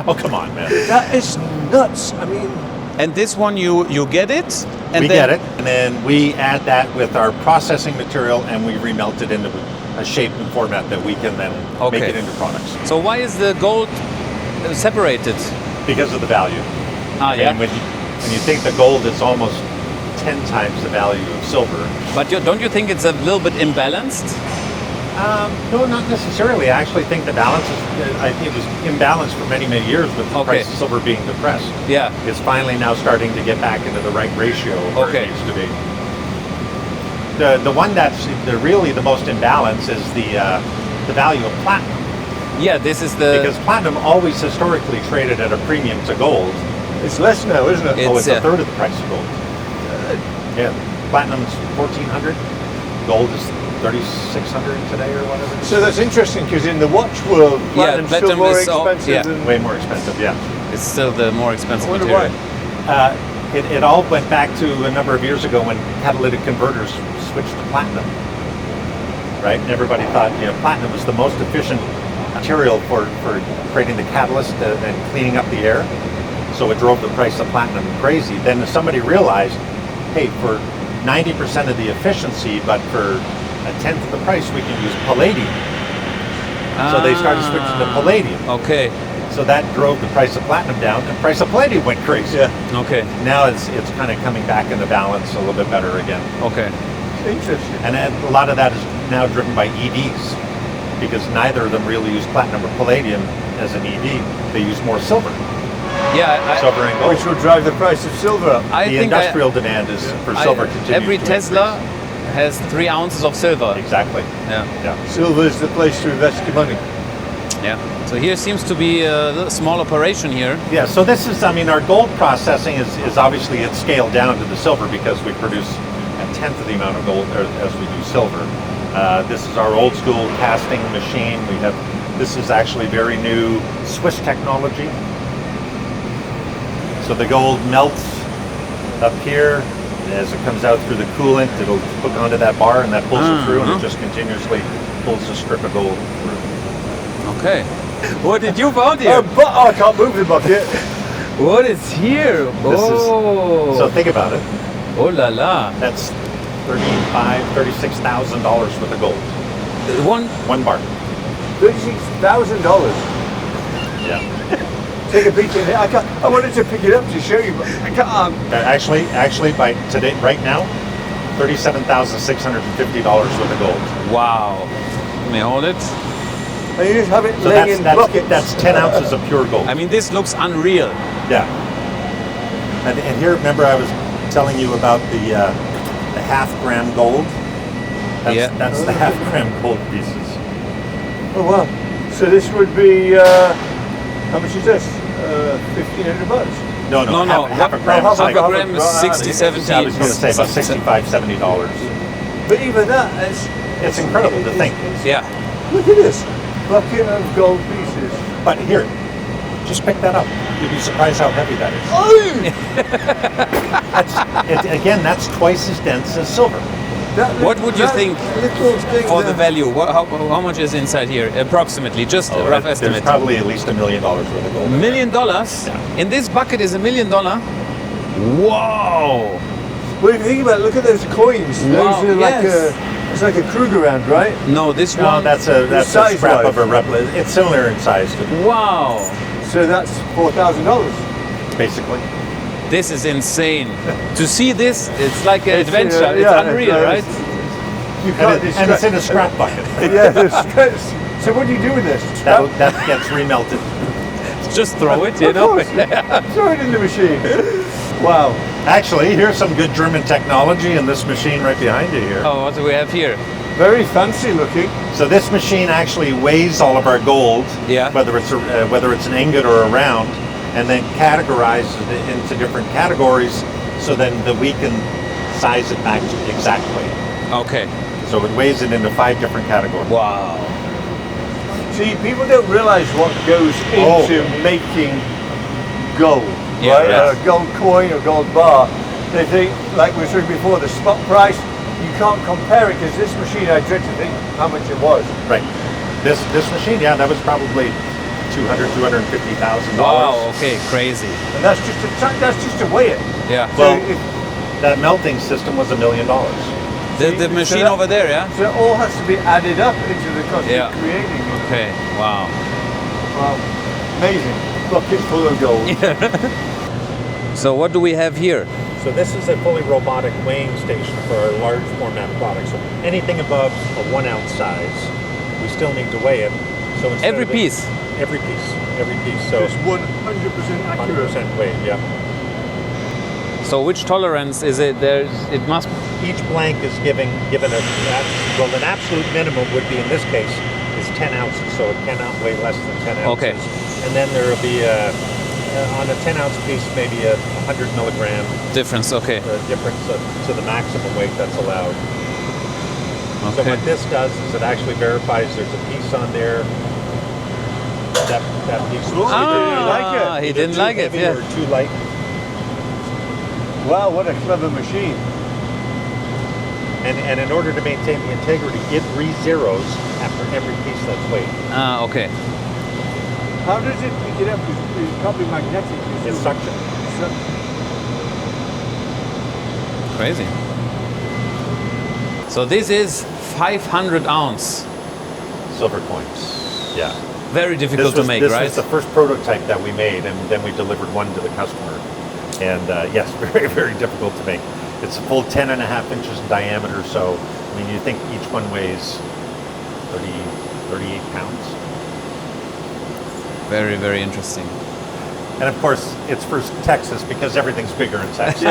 Oh, come on, man. That is nuts. I mean, And this one, you get it, and We then get it, and then we add that with our processing material, and we remelt it into a shape and format that we can then make Okay. it into products So why is the gold separated? because of the value. Ah, yeah. And when you think the gold is almost 10 times the value of silver. But don't you think it's a little bit imbalanced? No, not necessarily. I actually think the balance is. I think it was imbalanced for many, many years with the Okay. price of silver being depressed. Yeah. It's finally now starting to get back into the right ratio of where Okay. it needs to be. The one that's really the most imbalance is the value of platinum, Yeah, this is the. because platinum always historically traded at a premium to gold. it's less now, isn't it? It's, It's a third of the price of gold. Yeah, platinum's 1,400, gold is 3,600 today or whatever. So that's interesting because in the watch world, platinum's still platinum more is all- expensive yeah. than. Way more expensive, yeah. It's still the more expensive I wonder material. It all went back to a number of years ago when catalytic converters switched to platinum, right? And everybody thought, platinum was the most efficient material for creating the catalyst and cleaning up the air. So it drove the price of platinum crazy. Then somebody realized, hey, for 90% of the efficiency, but for a tenth of the price, we can use palladium. So they started switching to palladium. Okay. So that drove the price of platinum down, and the price of palladium went crazy. Yeah. Okay. Now it's kind of coming back into balance a little bit better again. Okay. Interesting. And a lot of that is now driven by EVs, because neither of them really use platinum or palladium as an EV. They use more silver, Yeah. silver and gold. Which will drive the price of silver up. I The think industrial demand is for silver continues every to Tesla increase. has 3 ounces of silver. Exactly. Yeah. Yeah. Silver is the place to invest your money. Yeah. So here seems to be a little small operation here. Yeah. So this is, our gold processing is obviously it's scaled down to the silver because we produce a tenth of the amount of gold as we do silver. This is our old school casting machine. This is actually very new Swiss technology. So the gold melts up here. As it comes out through the coolant, it'll hook onto that bar, and that pulls it through, and it just continuously pulls a strip of gold through. Okay. What did you found here? I can't move the bucket. What is here? So think about it. Oh la la. That's $36,000 worth of gold. One bar. $36,000. Yeah. Take a peek in it. I wanted to pick it up to show you, but I can't. Actually, by today, right now, $37,650 worth of gold. Wow. Let me hold it. And you just have it So laying in buckets. that's 10 ounces of pure gold. I mean, this looks unreal. Yeah. And here, remember, I was telling you about the half-gram gold. That's the half-gram gold pieces. Oh wow! So this would be how much is this? $1,500. No, half a gram. Half a like- gram is 60, 70. I was going to say about $65, $70. But even that, It's incredible to think. Yeah. Look at this bucket of gold pieces. But here, just pick that up. You'd be surprised how heavy that is. Again, that's twice as dense as silver. What would you think little thing for the there? value? How much is inside here? Approximately, just a rough There's estimate. probably at least $1 million worth of gold. $1 million? Yeah. In this bucket is $1 million? Wow! Well, if you think about it, look at those coins. Wow, Those are like yes. it's like a Krugerrand, right? No, this No, one. that's a size-wise. scrap of a replica. It's similar in size to Wow! So that's $4,000. basically. This is insane. To see this, it's like an adventure. It's yeah, unreal, right? You And, can't and it's in a scrap bucket. Yeah, the scraps. So what do you do with this? That gets remelted. Just throw it, you Of know? course. Throw it in the machine. Wow. Actually, here's some good German technology in this machine right behind you here. Oh, what do we have here? Very fancy looking. So this machine actually weighs all of our gold, Yeah. whether it's an ingot or a round, and then categorizes it into different categories, so then that we can size it back to the exact weight. Okay. So it weighs it into 5 different categories. Wow. See, people don't realize what goes Oh. into making gold, Yeah, right? yeah. A gold coin or gold bar. They think, like we said before, the spot price, you can't compare it because this machine, I dread to think how much it was. Right. This machine, yeah, that was probably $250,000. Wow, okay, crazy. And that's just to weigh it. Yeah. So Well, if, that melting system was $1 million. The machine that- over there, yeah? so it all has to be added up into the cost Yeah. of creating it. Okay, wow. Wow. Amazing. Bucket full of gold. So what do we have here? So this is a fully robotic weighing station for our large format products. So anything above a 1 ounce size, we still need to weigh it. So instead Every of it- piece? Every piece. So Just 100% accurate. 100% weight, yeah. So which tolerance is it? It must. Each blank is given an absolute minimum would be, in this case, is 10 ounces, so it cannot weigh less than 10 ounces. Okay. And then there will be on a 10 ounce piece, maybe a 100 milligram Difference, okay. difference to the maximum weight that's allowed. So Okay. what this does is it actually verifies there's a piece on there. That piece is Ah, he either didn't too like it, heavy yeah. or too light. Wow, what a clever machine. And in order to maintain the integrity, it re-zeros after every piece that's weighed. Ah, okay. How does it pick it up? It's probably magnetic. It's suction. Crazy. So this is 500 ounce. Silver coins. Yeah. Very difficult to make, this right? was the first prototype that we made, and then we delivered one to the customer. And yes, very, very difficult to make. It's a full 10 and a half inches in diameter, so, I mean, you think each one weighs 38 pounds. Very, very interesting. And of course, it's for Texas because everything's bigger in Texas.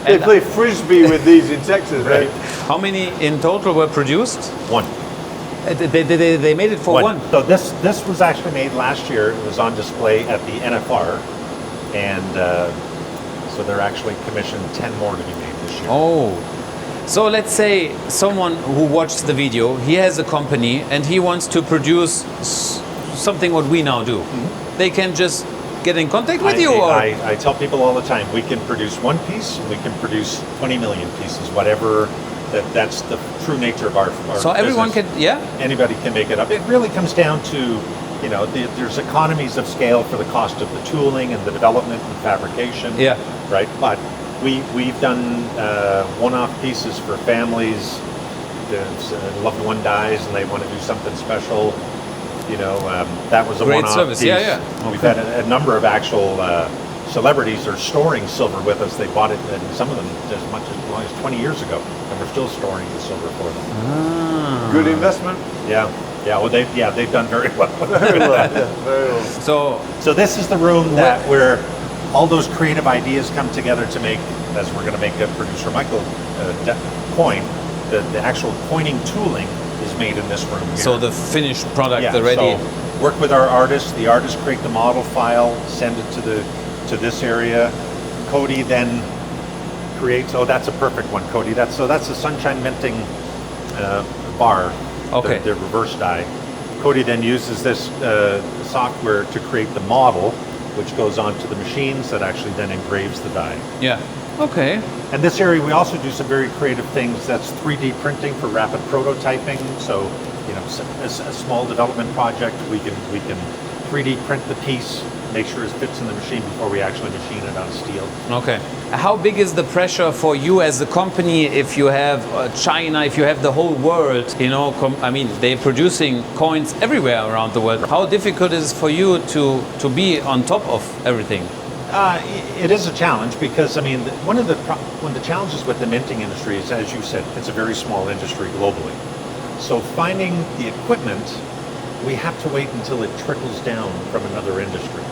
They play frisbee with these in Texas, right? How many in total were produced? One. They made it for one. So this was actually made last year. It was on display at the NFR, and so they're actually commissioned 10 more to be made this year. Oh. So let's say someone who watched the video, he has a company and he wants to produce something what we now do. Mm-hmm. They can just get in contact with you? Or? I tell people all the time, we can produce one piece, we can produce 20 million pieces, whatever. That's the true nature of our so everyone business. can, yeah? Anybody can make it up. It really comes down to, you know, there's economies of scale for the cost of the tooling and the development and fabrication. Yeah. Right. But we've done one-off pieces for families. A loved one dies and they want to do something special. You know, that was a great one-off service. piece. Yeah. Okay. We've had a number of actual celebrities are storing silver with us. They bought it, and some of them as much as long as 20 years ago, and we're still storing the silver for them. Ah. Good investment. Yeah. Well, they've done very well. Very well. Yeah, very well. So this is the room where all those creative ideas come together to make, as we're going to make a producer Michael coin. The actual coining tooling is made in this room here. So the finished product already. So work with our artists. The artists create the model file, send it to this area. Cody then creates. Oh, that's a perfect one, Cody. That's the sunshine minting bar. Okay. The reverse die. Cody then uses this software to create the model, which goes onto the machines that actually then engraves the die. Yeah. Okay. And this area, we also do some very creative things. That's 3D printing for rapid prototyping. So, you know, a small development project, we can 3D print the piece, make sure it fits in the machine before we actually machine it on steel. Okay. How big is the pressure for you as a company if you have China, if you have the whole world, you know, I mean, they're producing coins everywhere around the world. How difficult is it for you to be on top of everything? It is a challenge because, I mean, one of the challenges with the minting industry is, as you said, it's a very small industry globally. So finding the equipment, we have to wait until it trickles down from another industry.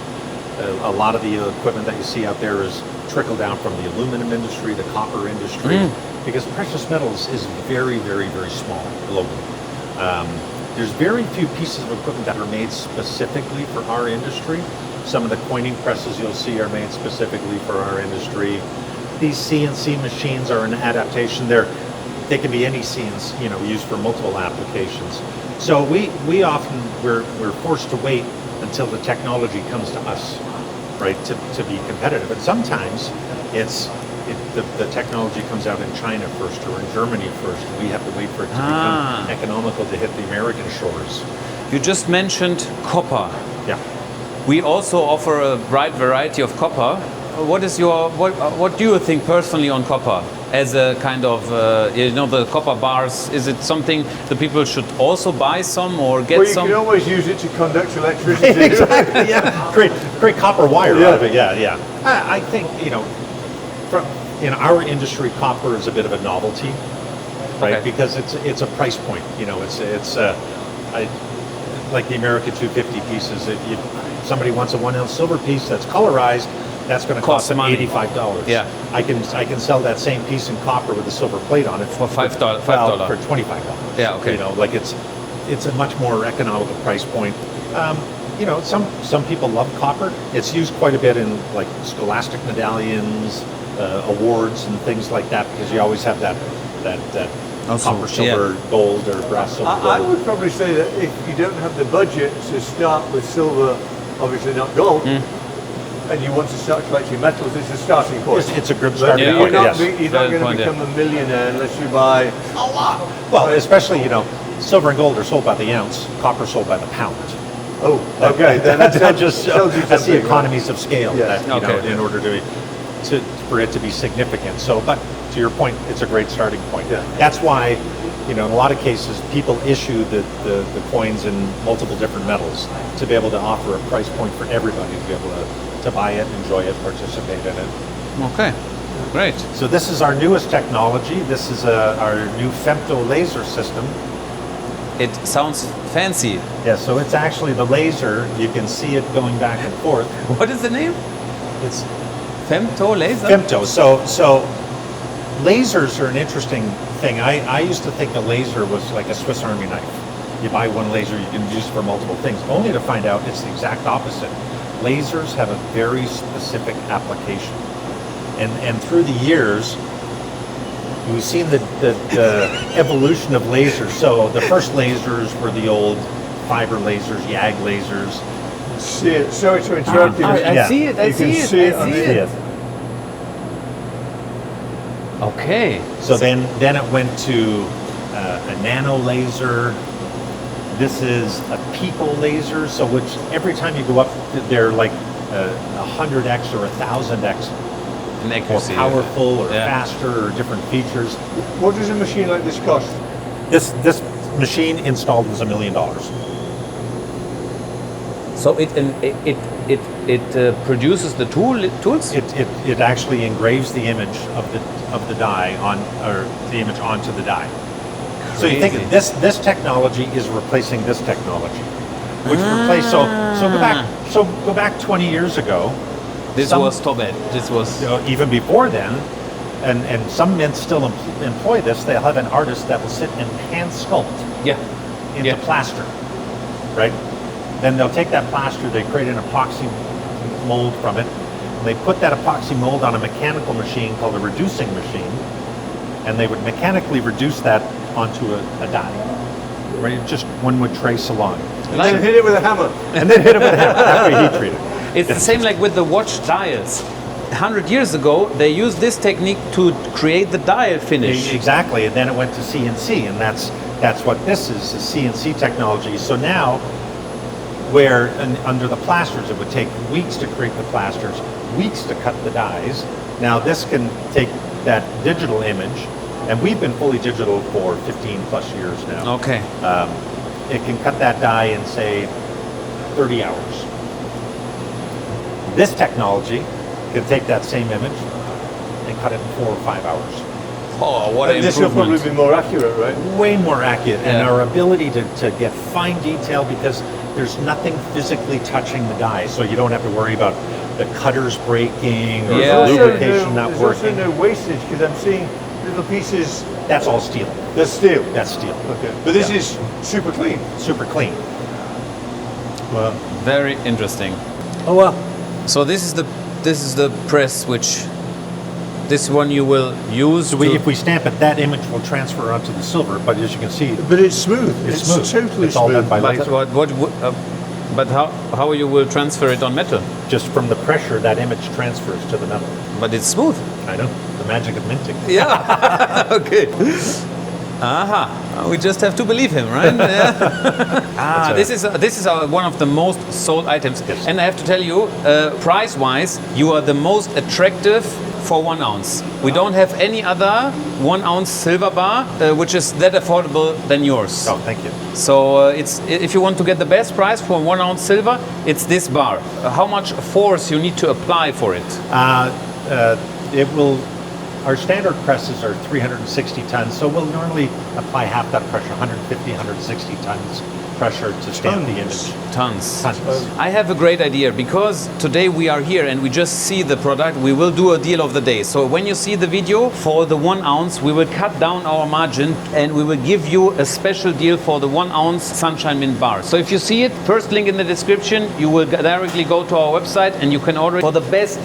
A lot of the equipment that you see out there is trickled down from the aluminum industry, the copper industry, because precious metals is very, very, very small globally. There's very few pieces of equipment that are made specifically for our industry. Some of the coining presses you'll see are made specifically for our industry. These CNC machines are an adaptation. They can be any CNC, you know, used for multiple applications. So we often we're forced to wait until the technology comes to us, right, to be competitive. And sometimes the technology comes out in China first or in Germany first, and we have to wait for it to become economical to hit the American shores. You just mentioned copper. Yeah. We also offer a wide variety of copper. What do you think personally on copper as a kind of you know, the copper bars? Is it something the people should also buy some or get some? Well, you can always use it to conduct electricity. Exactly. Yeah. Great copper wire out of it. Yeah. I think, you know, in our industry, copper is a bit of a novelty, right? Okay. Because it's a price point. You know, it's like the America 250 pieces. If somebody wants a 1 ounce silver piece that's colorized, that's going to cost them $85. Yeah. I can sell that same piece in copper with a silver plate on it for $5. For $25. Yeah. Okay. You know, like it's a much more economical price point. You know, some people love copper. It's used quite a bit in like scholastic medallions, awards, and things like that, because you always have that also, copper, silver, gold, or brass, silver, gold. I would probably say that if you don't have the budget to start with silver, obviously not gold, and you want to start collecting metals, it's a starting point. It's a good starting Yeah, point. You're not going to become a millionaire unless you buy a lot. Well, especially, you know, silver and gold are sold by the ounce, copper sold by the pound. Oh, okay. That just tells you that's the something, economies of scale. Yeah. That, you know, in order for it to be significant. So, but to your point, it's a great starting point. Yeah. That's why, you know, in a lot of cases, people issue the coins in multiple different metals to be able to offer a price point for everybody to be able to buy it, enjoy it, participate in it. Okay, great. So this is our newest technology. This is our new femto laser system. It sounds fancy. Yeah, so it's actually the laser. You can see it going back and forth. What is the name? It's Femto laser? femto. So lasers are an interesting thing. I used to think a laser was like a Swiss Army knife. You buy one laser, you can use it for multiple things, only to find out it's the exact opposite. Lasers have a very specific application. And through the years, we've seen the evolution of lasers. So the first lasers were the old fiber lasers, YAG lasers. see it. Sorry to interrupt you. I see it. I You see can it. see it I on see the- it. Okay. So then it went to a nano laser. This is a pico laser, so which every time you go up, they're like 100x or 1000x An more accuracy. powerful or Yeah. faster or different features. What does a machine like this cost? This machine installed was $1 million. So it produces the tools. It actually engraves the image of the die on, or the image onto the die. So you think Crazy. this technology is replacing this technology, which replaced go back 20 years ago. This some- was top end. This was. Even before then, and some mints still employ this. They'll have an artist that will sit and hand sculpt Yeah. into plaster, right? Then they'll take that plaster, they create an epoxy mold from it, and they put that epoxy mold on a mechanical machine called a reducing machine, and they would mechanically reduce that onto a die. Right? Just one would trace along. And then hit it with a hammer. And then hit it with a hammer after heat treated. It's the same like with the watch dials. 100 years ago, they used this technique to create the dial finish. Exactly, and then it went to CNC, and that's what this is CNC technology. So now, where under the plasters, it would take weeks to create the plasters, weeks to cut the dies. Now this can take that digital image, and we've been fully digital for 15 plus years now. Okay. It can cut that die in, say, 30 hours. This technology can take that same image and cut it in 4 or 5 hours. Oh, what an And this will improvement. probably be more accurate, right? Way more accurate, and Yeah. our ability to get fine detail, because there's nothing physically touching the die, so you don't have to worry about the cutters breaking or Yeah. the lubrication not There's also working. no wastage, because I'm seeing little pieces. That's all steel. That's steel. That's steel. Okay. But this Yeah. is super clean. Super clean. Well, Very interesting. oh well. So this is the press which this one you will use. If we stamp it, that image will transfer onto the silver. But as you can see, But it's smooth. it's smooth. Totally It's all smooth. done by but laser. but how you will transfer it on metal? Just from the pressure, that image transfers to the metal. But it's smooth. I know the magic of minting. Yeah. Okay. Aha. We just have to believe him, right? Yeah. This is one of the most sold items, Yes. and I have to tell you, price-wise, you are the most attractive for 1 ounce. We don't have any other 1 ounce silver bar which is that affordable than yours. Oh, thank you. So it's if you want to get the best price for 1 ounce silver, it's this bar. How much force you need to apply for it? It will. Our standard presses are 360 tons, so we'll normally apply half that pressure, 150, 160 tons pressure to stamp the image. Tons. Tons. I have a great idea, because today we are here and we just see the product. We will do a deal of the day. So when you see the video for the 1 ounce, we will cut down our margin and we will give you a special deal for the 1 ounce Sunshine Mint bar. So if you see it, first link in the description, you will directly go to our website and you can order it for the best.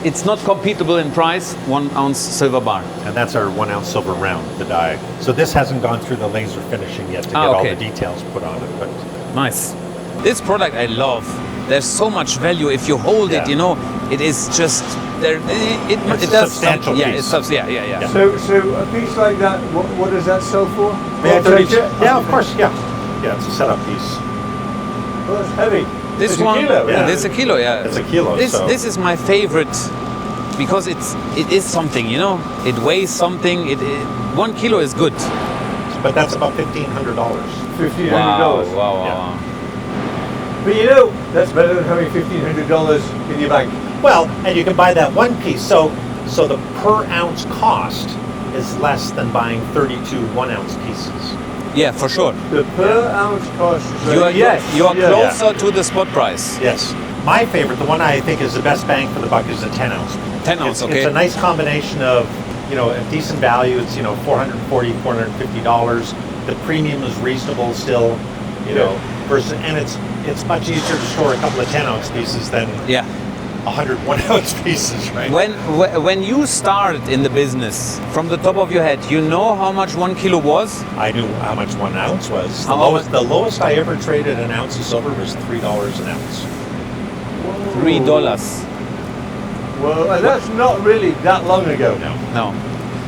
It's not competitive in price, 1 ounce silver bar. And that's our 1 ounce silver round, the die. So this hasn't gone through the laser finishing yet to get all okay. the details put on it. But Nice. This product I love. There's so much value if you hold it. Yeah. You know, it is just there. It's It a does substantial yeah, piece. yeah. So a piece like that, what does that sell for? yeah, Well, take it? yeah, of course, yeah. Yeah, it's a setup piece. Well, it's heavy. This It's a one, kilo, yeah. this is a kilo. Yeah, It's a kilo, This so- this is my favorite because it is something. You know, it weighs something. 1 kilo is good. But that's about $1,500. $1,500. Wow. But you know, that's better than having $1,500 in your bank. Well, and you can buy that one piece. So the per ounce cost is less than buying 32 1 ounce pieces. Yeah, for sure. The per ounce cost is You are yeah. closer to the spot price. Yes. My favorite, the one I think is the best bang for the buck, is a 10 ounce. 10 ounce, okay. It's a nice combination of, a decent value. It's, $440, $450. The premium is reasonable still, and it's much easier to store a couple of 10 ounce pieces than Yeah. 100 1 ounce pieces, right? When you started in the business, from the top of your head, you know how much 1 kilo was? I knew how much 1 ounce was. How much? The lowest I ever traded an ounce of silver was $3 an ounce. $3. Well, and that's not really that long ago. No.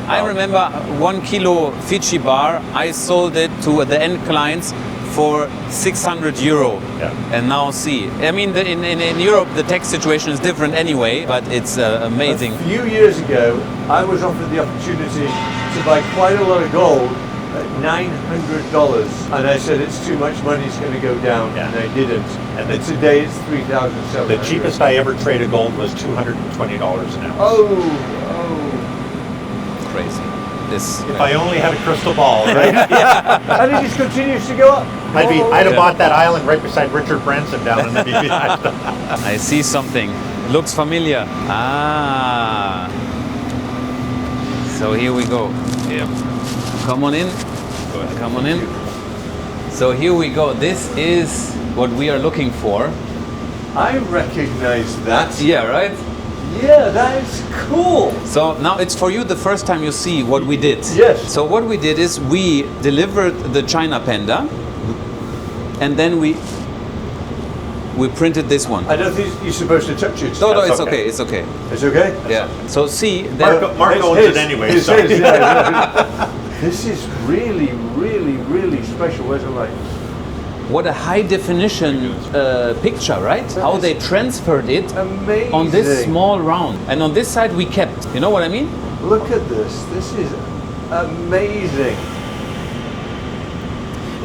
I remember 1 kilo Fiji bar, I sold it to the end clients for €600. Yeah. And now see, I mean, in Europe the tax situation is different anyway, but it's amazing. A few years ago, I was offered the opportunity to buy quite a lot of gold at $900, and I said it's too much money, it's going to go down, Yeah. and I didn't. And today it's $3,700. The cheapest I ever traded gold was $220 an ounce. Oh. Crazy. This. If I only had a crystal ball, right? And it just continues to go up. I'd have bought that island right beside Richard Branson down in the BB. I see something. Looks familiar. Ah. So here we go. Yeah. Come on in. Go ahead. Come on in. So here we go. This is what we are looking for. I recognize that. Yeah, right? Yeah, that is cool. So now it's for you the first time you see what we did. Yes. So what we did is we delivered the China Panda and then we printed this one. I don't think you're supposed to touch it. No, That's it's okay. okay, it's okay. It's okay? Yeah. So see, there, Marc owns it anyway. It's So. his, yeah. This is really, really, really special. Where's the light? what a high definition picture, right? How they transferred it Amazing. on this small round. And on this side we kept, you know what I mean? Look at this. This is amazing.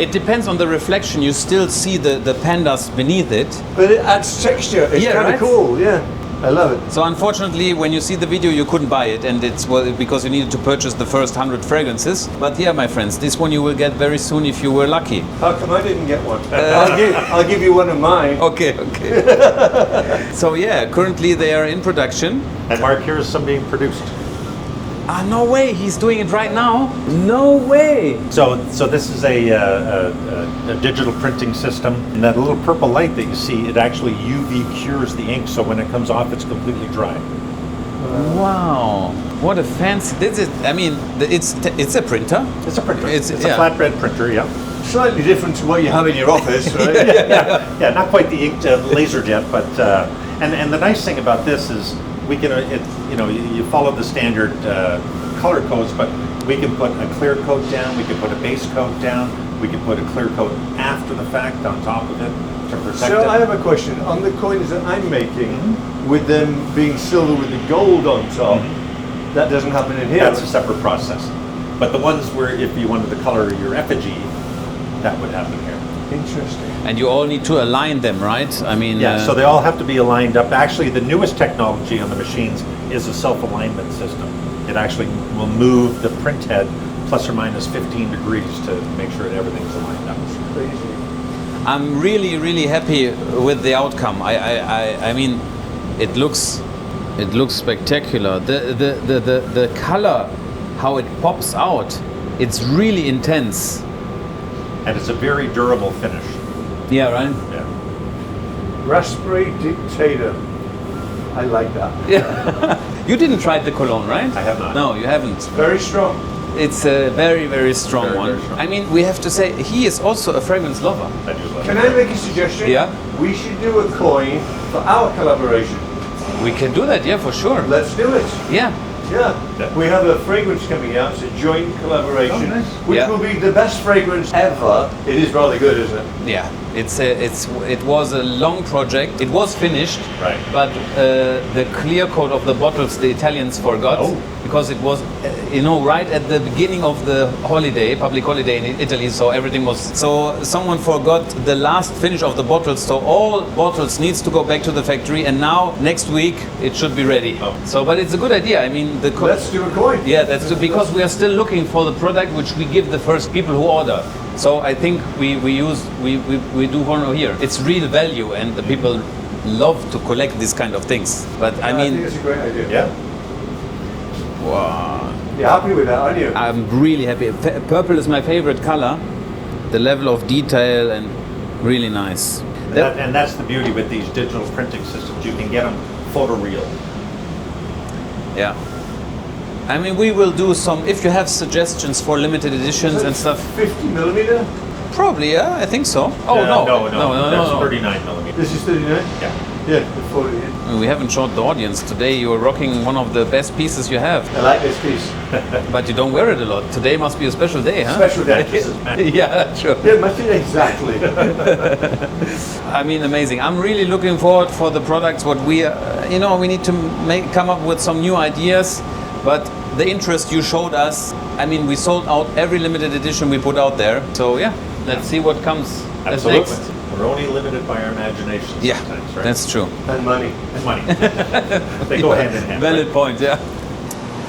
It depends on the reflection. You still see the pandas beneath it. But it adds texture. It's Yeah, kind of right? cool. Yeah. I love it. So unfortunately, when you see the video, you couldn't buy it, and it's because you needed to purchase the first 100 fragrances. But here, my friends, this one you will get very soon if you were lucky. How come I didn't get one? I'll give you one of mine. Okay, okay. So yeah, currently they are in production. And Marc, here is some being produced. Ah, no way! He's doing it right now. No way! So this is a digital printing system, and that little purple light that you see, it actually UV cures the ink, so when it comes off, it's completely dry. Wow! What a fancy! This is. I mean, it's a printer. It's a printer. It's- It's yeah. a flatbread printer, yeah. Slightly different to what you have in your office, right? Yeah, not quite the inked laser jet, but and the nice thing about this is we can you follow the standard color codes, but we can put a clear coat down, we can put a base coat down, we can put a clear coat after the fact on top of it to protect So it. I have a question. On the coins that I'm making, with them being silver with the gold on top, that doesn't happen in here. That's a separate process. But the ones where if you wanted to color your effigy, that would happen here. Interesting. And you all need to align them, right? I mean. Yeah, so they all have to be aligned up. Actually, the newest technology on the machines is a self-alignment system. It actually will move the print head plus or minus 15 degrees to make sure that everything's aligned up. Crazy. I'm really, really happy with the outcome. I mean, it looks spectacular. The color, how it pops out, it's really intense. And it's a very durable finish. Yeah, right. Yeah. Raspberry Dictator. I like that. Yeah. You didn't try the cologne, right? I have not. No, you haven't. Very strong. It's a very, very strong Very, one. very strong. I mean, we have to say he is also a fragrance lover. I do love Can it. I make a suggestion? Yeah. We should do a coin for our collaboration. We can do that, yeah, for sure. Let's do it. Yeah. Yeah. We have a fragrance coming out. It's a joint collaboration, Oh, nice. which Yeah. will be the best fragrance ever. It is rather good, isn't it? Yeah, it was a long project. It was finished, Right. but the clear coat of the bottles the Italians forgot Oh. because it was, right at the beginning of the holiday, public holiday in Italy. So everything was. So someone forgot the last finish of the bottles. So all bottles needs to go back to the factory, and now next week it should be ready. Oh. So, but it's a good idea. I mean, Let's do a coin. yeah, that's good, because we are still looking for the product which we give the first people who order. So I think we do honor here. It's real value, and the people love to collect this kind of things. But I I mean, think it's a great idea. Yeah. wow, You're happy with that, aren't you? I'm really happy. Purple is my favorite color. The level of detail and really nice. And that's the beauty with these digital printing systems. You can get them photoreal. Yeah. I mean, we will do some. If you have suggestions for limited editions and stuff, 50 millimeter. probably, yeah, I think so. Oh no, No, that's 39 millimeters. This is 39. Yeah. Yeah, before it. We haven't showed the audience. Today you're rocking one of the best pieces you have, I like this piece. but you don't wear it a lot. Today must be a special day, huh? Special day. Yeah, sure. Yeah, my feet exactly. I mean, amazing. I'm really looking forward for the products. What we, we need to come up with some new ideas. But the interest you showed us, I mean, we sold out every limited edition we put out there. So yeah, let's see what comes. Absolutely. Next. We're only limited by our imagination Yeah, sometimes, right? that's true. And money. And money. They go hand in hand. Valid right? point, yeah.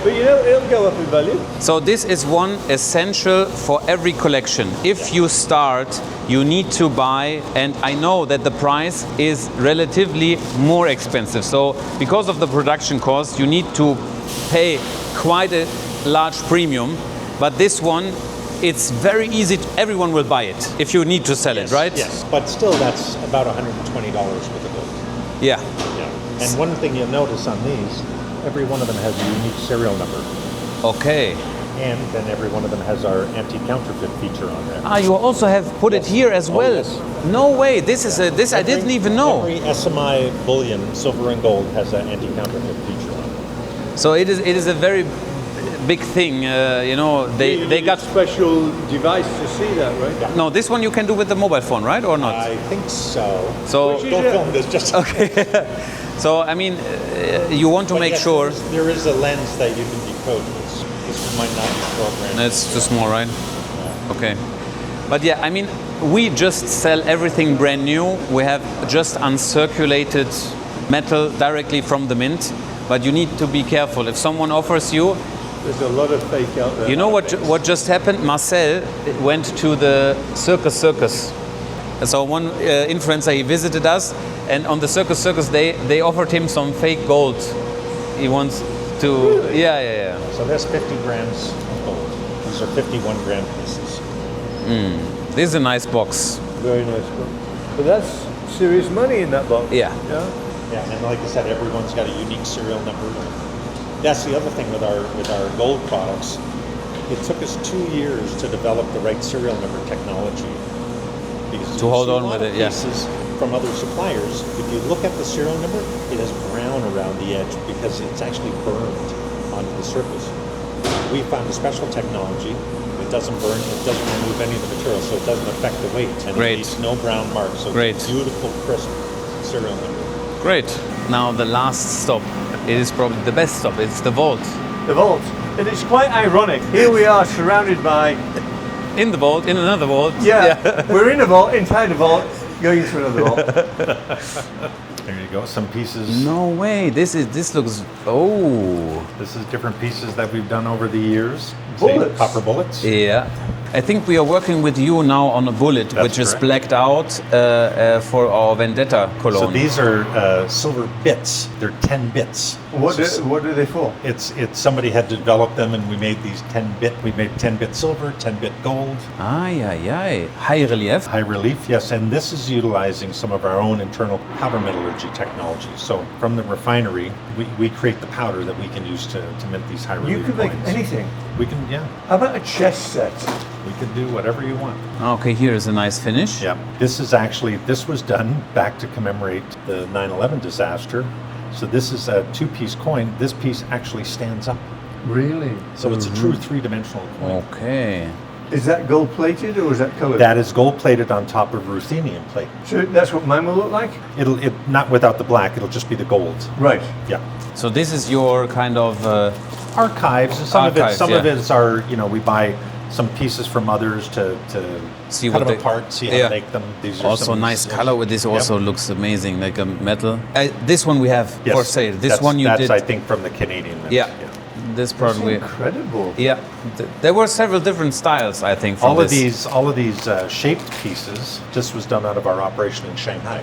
But it'll go up in value. So this is one essential for every collection. If you start, you need to buy, and I know that the price is relatively more expensive. So because of the production cost, you need to pay quite a large premium. But this one, it's very easy. Everyone will buy it if you need to sell it, right? Yes, but still that's about $120 worth of gold. Yeah. Yeah. And one thing you'll notice on these, every one of them has a unique serial number. Okay. And then every one of them has our anti-counterfeit feature on there. Ah, you also have put it here as well. yes. No way. This is this I didn't even know. Every SMI bullion, silver and gold, has that anti-counterfeit feature on it. So it is a very big thing. They got special device to see that, right? Yeah. no. This one you can do with the mobile phone, right, or not? I think so. So Don't film this, just okay. So I mean, you want to But make yes, sure. there is a lens that you can decode this. This one might not be programmed. It's too small, right? Okay. But yeah, I mean, we just sell everything brand new. We have just uncirculated metal directly from the mint. But you need to be careful. If someone offers you, There's a lot of fake out there. you know what just happened? Marcel went to the circus. So one influencer, he visited us, and on the circus they offered him some fake gold. He wants to, yeah. So that's 50 grams of gold. These are 51 gram pieces. This is a nice box. Very nice one. But that's serious money in that box. Yeah. Yeah. Yeah, and like I said, everyone's got a unique serial number. That's the other thing with our gold products. It took us 2 years to develop the right serial number technology. Because To you hold see on a lot with of it, yeah. pieces from other suppliers, if you look at the serial number, it has brown around the edge because it's actually burned onto the surface. We found a special technology. It doesn't burn, it doesn't remove any of the material, so it doesn't affect the weight. And Great. it leaves no brown marks. So Great. it's a beautiful, crisp serial number. Great. Now the last stop. It is probably the best stop. It's the vault. The vault. And it's quite ironic. Here we are surrounded by, In the vault, in another vault. we're in a vault, inside a vault, going into another vault. There you go. Some pieces. No way. This looks. Oh. This is different pieces that we've done over the years. Bullets. Copper bullets. Yeah. I think we are working with you now on a bullet, That's which is correct. blacked out for our Vendetta cologne. So these are silver bits. They're 10 bits. What are they for? It's somebody had developed them, and we made these 10-bit. We made 10-bit silver, 10-bit gold, Ay. High relief. high relief. Yes, and this is utilizing some of our own internal powder metallurgy technology. So from the refinery, we create the powder that we can use to mint these high relief You can make coins. anything. We can, yeah. How about a chess set? We can do whatever you want. Okay, here is a nice finish. Yeah. This was done back to commemorate the 9/11 disaster. So this is a 2-piece coin. This piece actually stands up. Really? So it's a true 3-dimensional coin. Okay. Is that gold plated or is that colored? That is gold plated on top of ruthenium plate. So that's what mine will look like? It'll not without the black. It'll just be the gold. Right. Yeah. So this is your kind of. Archives. Archives, Some of yeah. it's our. We buy some pieces from others to See cut what them they- apart, see how yeah. to make them. These are Also some, nice color with this. Also Yep. looks amazing, like a metal. This one we have Yes, for sale. This that's- one you that's, did. I think, from the Canadian. mint. Yeah. This probably. Incredible. Yeah. There were several different styles, I think. From All this. of these shaped pieces. This was done out of our operation in Shanghai.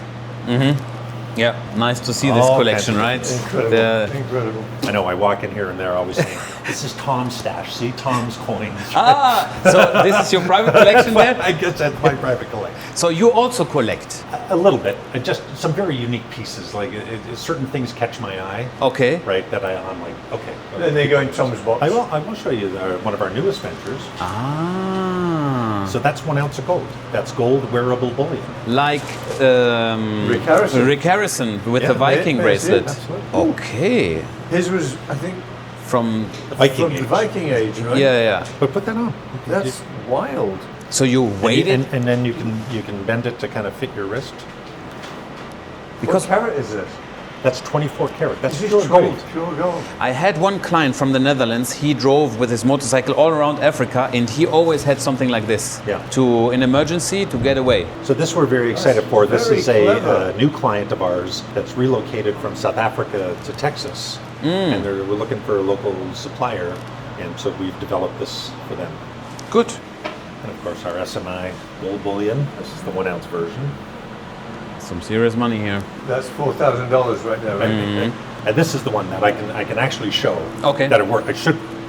Yeah. Nice to see this All collection, kinds right? of Incredible. Incredible. I know. I walk in here and they're always saying, "This is Tom's stash. See Tom's coins." So this is your private collection there. I guess that's my private collection. So you also collect. A little bit. Just some very unique pieces. Like certain things catch my eye. Okay. Right. That I'm like, okay. Then they go in Tom's box. I will show you one of our newest ventures. Ah. So that's 1 ounce of gold. That's gold wearable bullion. Like Rick Harrison with the Viking yeah, bracelet. absolutely. Okay. His was, I think, From The Viking from age. the Viking age, right? yeah. But put that on. That's wild. So you weight it and then you can bend it to kind of fit your wrist. What carat is this? That's 24 karat. That's This pure is gold. Pure gold. I had one client from the Netherlands. He drove with his motorcycle all around Africa, and he always had something like this Yeah. to, in emergency, to get away. So this we're very excited for. This very is clever. a new client of ours that's relocated from South Africa to Texas, and we're looking for a local supplier, and so we've developed this for them. Good. And of course, our SMI gold bullion. This is the 1 ounce version, Some serious money here. That's $4,000 right there, right? and this is the one that I can actually show Okay. that it worked.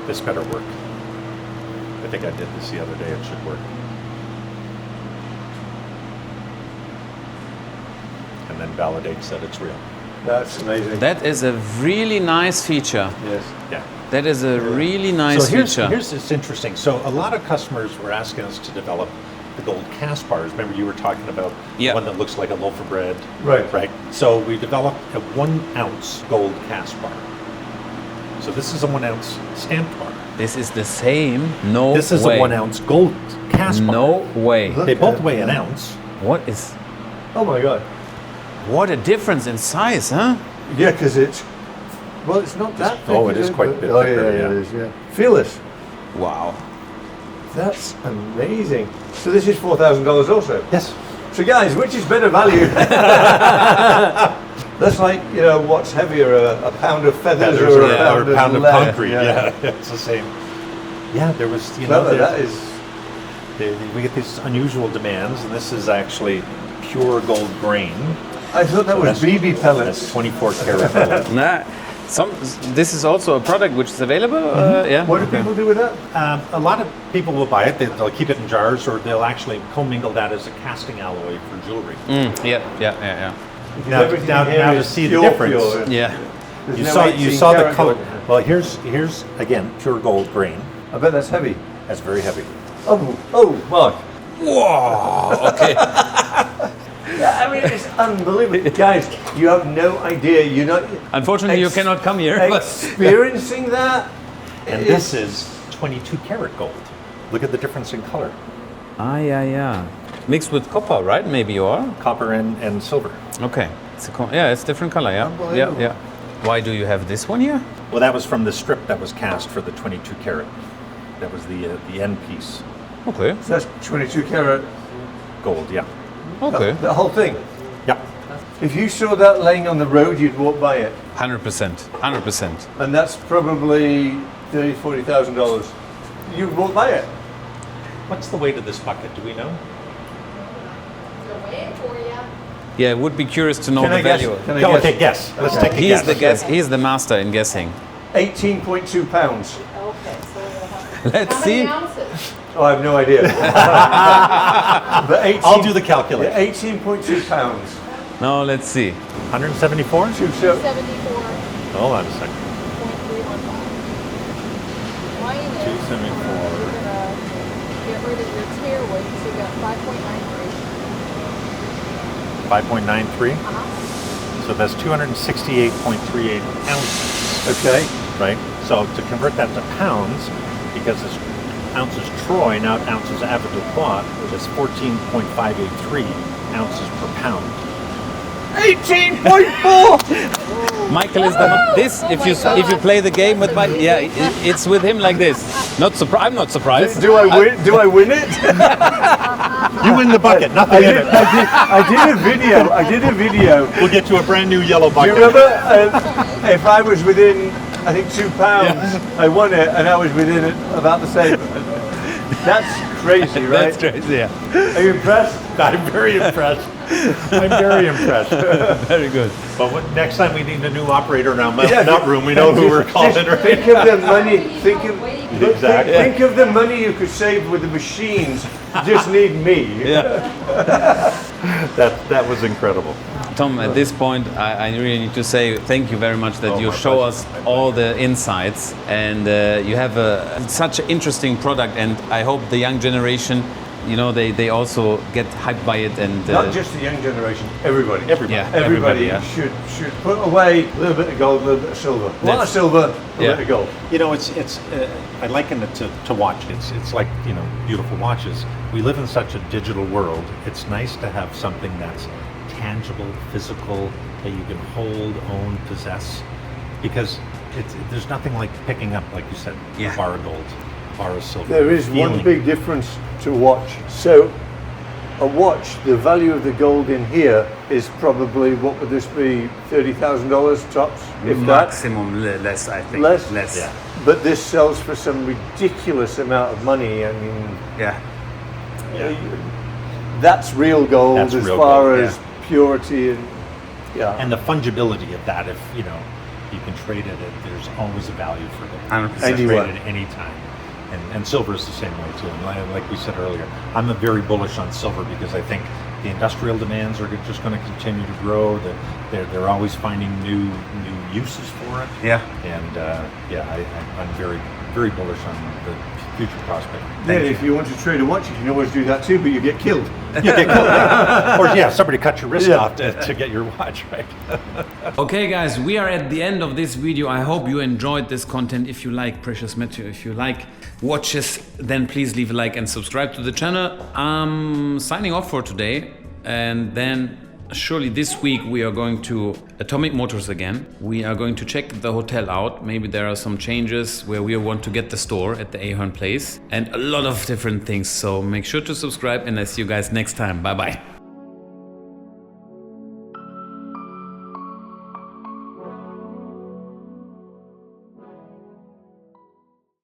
This better work. I think I did this the other day. It should work. And then validates that it's real. That's amazing. That is a really nice feature. Yes. Yeah. That is a really nice So here's feature. it's interesting. So a lot of customers were asking us to develop the gold cast bars. Remember you were talking about Yeah. one that looks like a loaf of bread? Right. Right. So we developed a 1 ounce gold cast bar. So this is a 1 ounce stamped bar. This is the same. No This is way. a 1 ounce gold cast bar. No way. Look They both at weigh an that. ounce. What is? Oh my God. What a difference in size, huh? Yeah, because it's, well, it's not that thick. Oh, it is quite a bit Oh, thicker, yeah, yeah. it is, yeah. Feel this. Wow. That's amazing. So this is $4,000 also. Yes. So guys, which is better value? That's like, you know, what's heavier, a pound of feathers Feathers or or a a pound of lead? concrete. Yeah. It's the same. Yeah, there was, you know, Clever, there's- that is. we get these unusual demands, and this is actually pure gold grain. I thought that was BB That's pellets. 24 karat gold. Nah. This is also a product which is available. Yeah. What do people do with that? A lot of people will buy it. They'll keep it in jars, or they'll actually commingle that as a casting alloy for jewelry. Yeah. Now, Everything now, here now to is see the pure, difference. pure. Yeah. There's You no saw 18 the karat color. gold. Well, here's again pure gold grain. I bet that's heavy. That's very heavy. Oh, Mark. Whoa. Okay. Yeah, I mean, it's unbelievable. Guys, you have no idea. You're not Unfortunately, you cannot come here. But experiencing that. And this is 22 karat gold. Look at the difference in color. yeah. Mixed with copper, right? Maybe you are. Copper and silver. Okay. It's different color. Yeah. Unbelievable. Yeah. Why do you have this one here? Well, that was from the strip that was cast for the 22 karat. That was the end piece. Okay. So that's 22 karat. Gold, yeah. Okay. The whole thing. Yep. If you saw that laying on the road, you'd walk by it, 100%. 100%. and that's probably $30,000-$40,000. You'd walk by it. What's the weight of this bucket? Do we know? Yeah, would be curious to know Can the I guess? value. Can I No, guess? okay, guess. Let's take a He's guess. the guess. He's the master in guessing. 18.2 pounds. Okay, so we'll have. Let's How see. many ounces? Oh, I have no idea. But 18, I'll do the calculation. 18.2 pounds. No, let's see. 174? So, 74.315. Hold on a second. Minus. 274. We're gonna get rid of your tear weight, so you got 5.93. 5.93? Uh-huh. So that's 268.38 ounces, okay. right? So to convert that to pounds, because it's ounces troy, not ounces avoirdupois, is 14.583 ounces per pound. 18.4! Michael is the this. If you play the game with Michael, yeah, it's with him like this. I'm not surprised. Do I win? Do I win it? You win the bucket, nothing in it. I did a video. We'll get you a brand new yellow Do bucket. you remember? If I was within, I think, 2 pounds, I won it, and I was within it about the same. That's crazy, right? That's crazy. Yeah. Are you impressed? I'm very impressed. I'm very impressed. Very good. But next time we need a new operator in our Yeah. nut room, we know who we're calling, Just right? think of the money. Exactly. Think of the money you could save with the machines. You just need me. Yeah. That was incredible. Tom, at this point, I really need to say thank you very much that you show us all the insights, and you have such an interesting product, and I hope the young generation, you know, they also get hyped by it. And not just the young generation, everybody. Everybody yeah. should put away a little bit of gold, a little bit of silver. A lot of silver, a bit of gold. You know, it's I liken it to watch. It's like, you know, beautiful watches. We live in such a digital world. It's nice to have something that's tangible, physical, that you can hold, own, possess, because there's nothing like picking up, like you said, a bar of gold, a bar of silver. There is one big difference to watch. So a watch, the value of the gold in here is probably, what would this be, $30,000 tops, if maximum less, I think. Less. Yeah. But this sells for some ridiculous amount of money. I mean, that's real gold. That's as real far gold, as purity and and the fungibility of that. If you know, you can trade it. There's always a value for it. 100%. Trade it at any time. And silver is the same way too. And like we said earlier, I'm very bullish on silver because I think the industrial demands are just going to continue to grow. They're always finding new uses for it. Yeah. And I'm very bullish on the future prospect. If you want to trade a watch, you can always do that too, but you get killed. You get killed. Or somebody cut your wrist off to get your watch, right? Okay guys, we are at the end of this video. I hope you enjoyed this content. If you like precious metal, if you like watches, then please leave a like and subscribe to the channel. I'm signing off for today, and then surely this week we are going to Atomic Motors again. We are going to check the hotel out. Maybe there are some changes where we want to get the store at the Ahern place, and a lot of different things. So make sure to subscribe, and I see you guys next time. Bye bye.